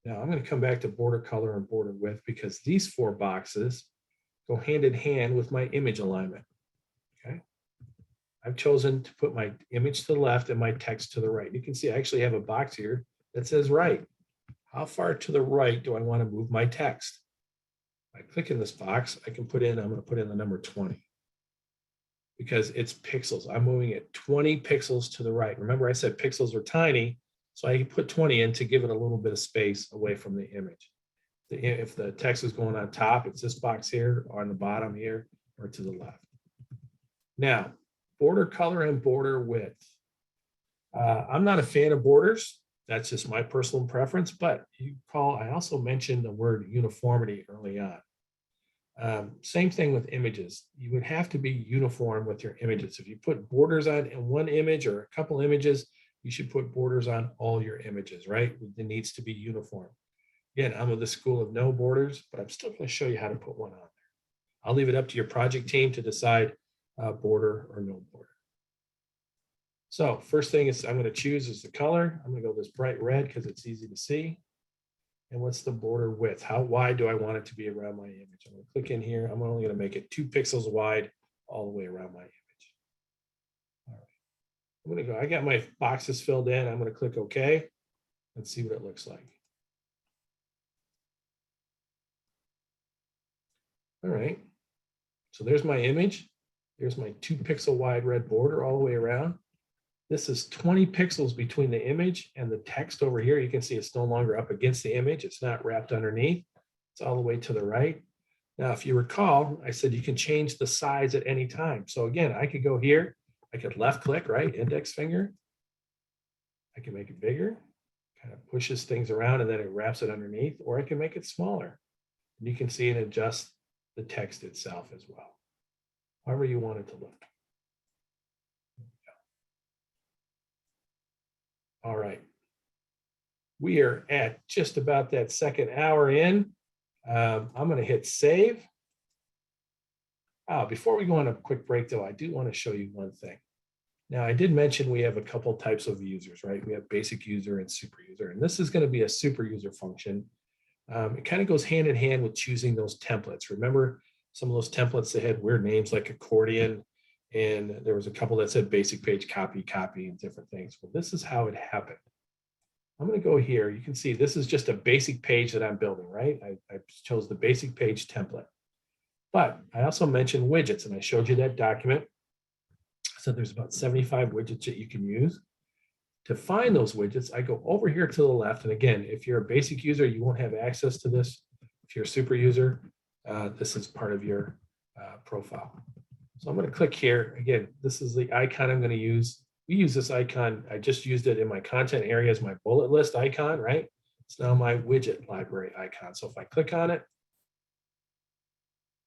Now I'm going to come back to border color and border width because these 4 boxes go hand in hand with my image alignment. Okay. I've chosen to put my image to the left and my text to the right. You can see I actually have a box here that says right. How far to the right do I want to move my text? If I click in this box, I'm going to put in the number 20 because it's pixels. I'm moving it 20 pixels to the right. Remember I said pixels are tiny, so I put 20 in to give it a little bit of space away from the image. If the text is going on top, it's this box here, or on the bottom here, or to the left. Now, border color and border width. I'm not a fan of borders. That's just my personal preference, but I also mentioned the word uniformity early on. Same thing with images. You would have to be uniform with your images. If you put borders on in one image or a couple images, you should put borders on all your images, right? It needs to be uniform. Again, I'm of the school of no borders, but I'm still going to show you how to put one on there. I'll leave it up to your project team to decide border or no border. So first thing is I'm going to choose is the color. I'm going to go this bright red because it's easy to see. And what's the border width? How wide do I want it to be around my image? I'm going to click in here. I'm only going to make it 2 pixels wide all the way around my image. All right. I'm going to go, I got my boxes filled in. I'm going to click OK. Let's see what it looks like. All right. So there's my image. There's my 2 pixel wide red border all the way around. This is 20 pixels between the image and the text over here. You can see it's no longer up against the image. It's not wrapped underneath. It's all the way to the right. Now, if you recall, I said you can change the size at any time. So again, I could go here. I could left click, right? Index finger. I can make it bigger. Kind of pushes things around and then it wraps it underneath. Or I can make it smaller. And you can see and adjust the text itself as well. However you want it to look. All right. We are at just about that second hour in. I'm going to hit save. Before we go on a quick break, though, I do want to show you one thing. Now, I did mention we have a couple types of users, right? We have basic user and super user, and this is going to be a super user function. It kind of goes hand in hand with choosing those templates. Remember some of those templates that had weird names like accordion, and there was a couple that said basic page copy, and different things. Well, this is how it happened. I'm going to go here. You can see this is just a basic page that I'm building, right? I chose the basic page template. But I also mentioned widgets, and I showed you that document. So there's about 75 widgets that you can use. To find those widgets, I go over here to the left. And again, if you're a basic user, you won't have access to this. If you're a super user, this is part of your profile. So I'm going to click here. Again, this is the icon I'm going to use. We use this icon. I just used it in my content area as my bullet list icon, right? It's now my widget library icon. So if I click on it,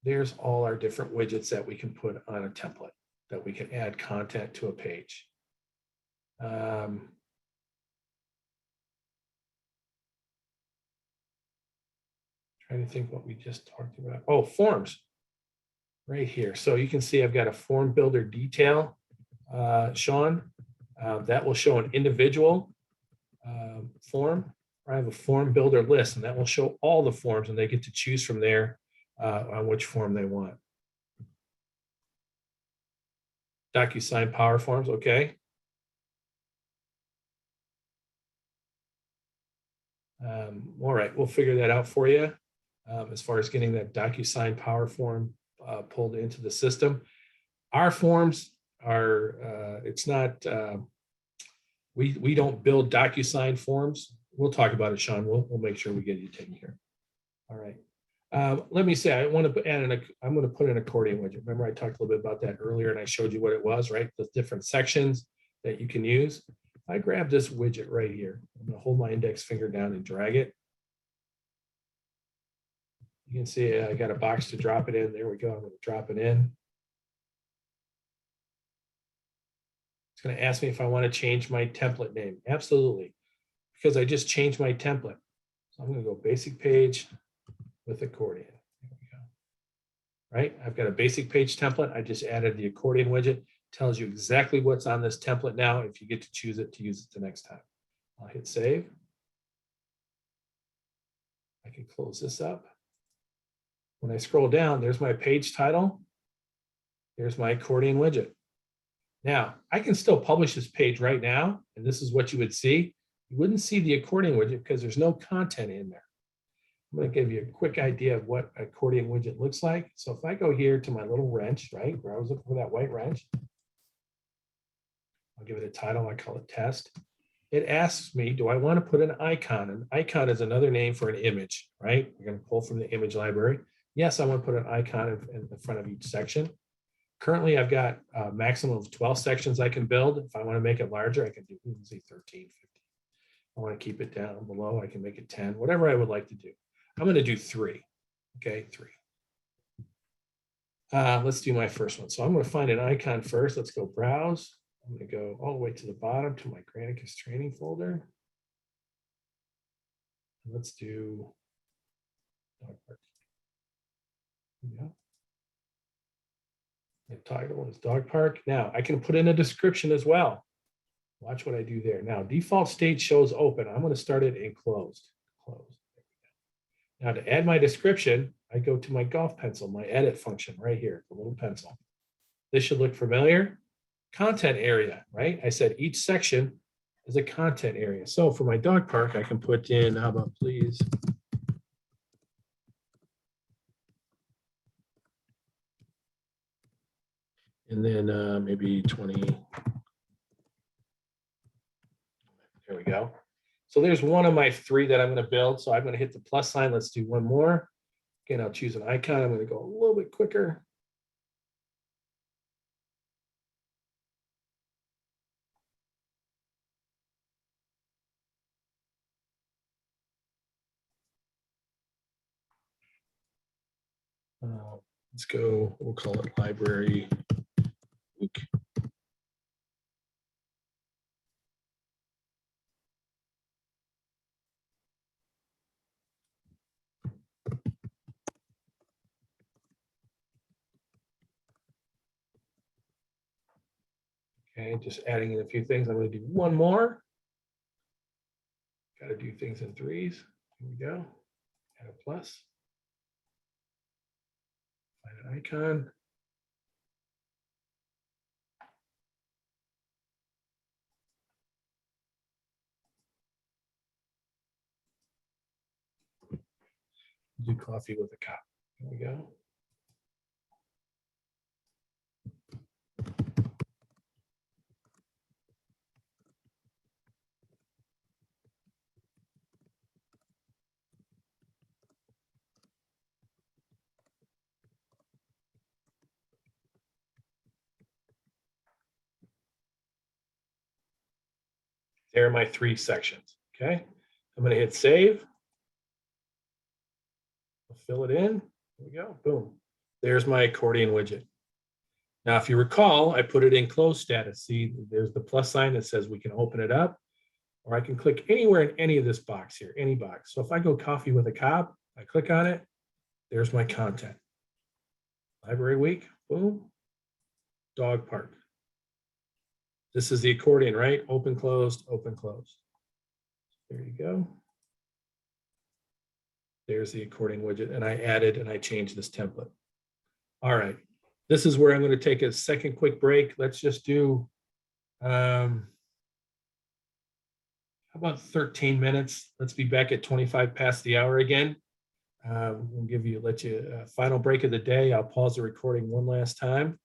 there's all our different widgets that we can put on a template, that we can add content to a page. Trying to think what we just talked about. Oh, forms. Right here. So you can see I've got a form builder detail, Sean. That will show an individual form. I have a form builder list, and that will show all the forms, and they get to choose from there on which form they want. DocuSign Power Forms, okay. All right, we'll figure that out for you as far as getting that DocuSign Power Form pulled into the system. Our forms are, it's not, we don't build DocuSign forms. We'll talk about it, Sean. We'll make sure we get you taken care of. All right. Let me say, I want to add I'm going to put an accordion widget. Remember, I talked a little bit about that earlier, and I showed you what it was, right? The different sections that you can use. I grab this widget right here. I'm going to hold my index finger down and drag it. You can see I got a box to drop it in. There we go. I'm going to drop it in. It's going to ask me if I want to change my template name. Absolutely. Because I just changed my template. So I'm going to go basic page with accordion. There we go. Right? I've got a basic page template. I just added the accordion widget. Tells you exactly what's on this template now if you get to choose it to use it the next time. I'll hit save. I can close this up. When I scroll down, there's my page title. There's my accordion widget. Now, I can still publish this page right now, and this is what you would see. You wouldn't see the accordion widget because there's no content in there. I'm going to give you a quick idea of what accordion widget looks like. So if I go here to my little wrench, right, where I was looking for that white wrench, I'll give it a title. I call it test. It asks me, do I want to put an icon? An icon is another name for an image, right? We're going to pull from the image library. Yes, I want to put an icon in the front of each section. Currently, I've got a maximum of 12 sections I can build. If I want to make it larger, I can do, say 13, 15. I want to keep it down below. I can make it 10, whatever I would like to do. I'm going to do 3. Okay, 3. Let's do my first one. So I'm going to find an icon first. Let's go browse. I'm going to go all the way to the bottom to my Granicus training folder. Let's do dog park. Yeah. The title is dog park. Now I can put in a description as well. Watch what I do there. Now default state shows open. I'm going to start it in closed. Closed. Now to add my description, I go to my golf pencil, my edit function right here, the little pencil. This should look familiar. Content area, right? I said each section is a content area. So for my dog park, I can put in, how about please? And then maybe 20. There we go. So there's one of my 3 that I'm going to build. So I'm going to hit the plus sign. Let's do one more. Again, I'll choose an icon. I'm going to go a little bit quicker. Let's go, we'll call it library week. Okay, just adding in a few things. I'm going to do one more. Got to do things in 3s. Here we go. Add a plus. Find an icon. Do coffee with a cup. There we go. There are my 3 sections. Okay. I'm going to hit save. I'll fill it in. There we go. Boom. There's my accordion widget. Now, if you recall, I put it in closed status. See, there's the plus sign that says we can open it up, or I can click anywhere in any of this box here, any box. So if I go coffee with a cop, I click on it. There's my content. Library week. Boom. Dog park. This is the accordion, right? Open, closed, open, closed. There you go. There's the accordion widget, and I added and I changed this template. All right, this is where I'm going to take a second quick break. Let's just do, how about 13 minutes? Let's be back at 25 past the hour again. We'll let you a final break of the day. I'll pause the recording one last time.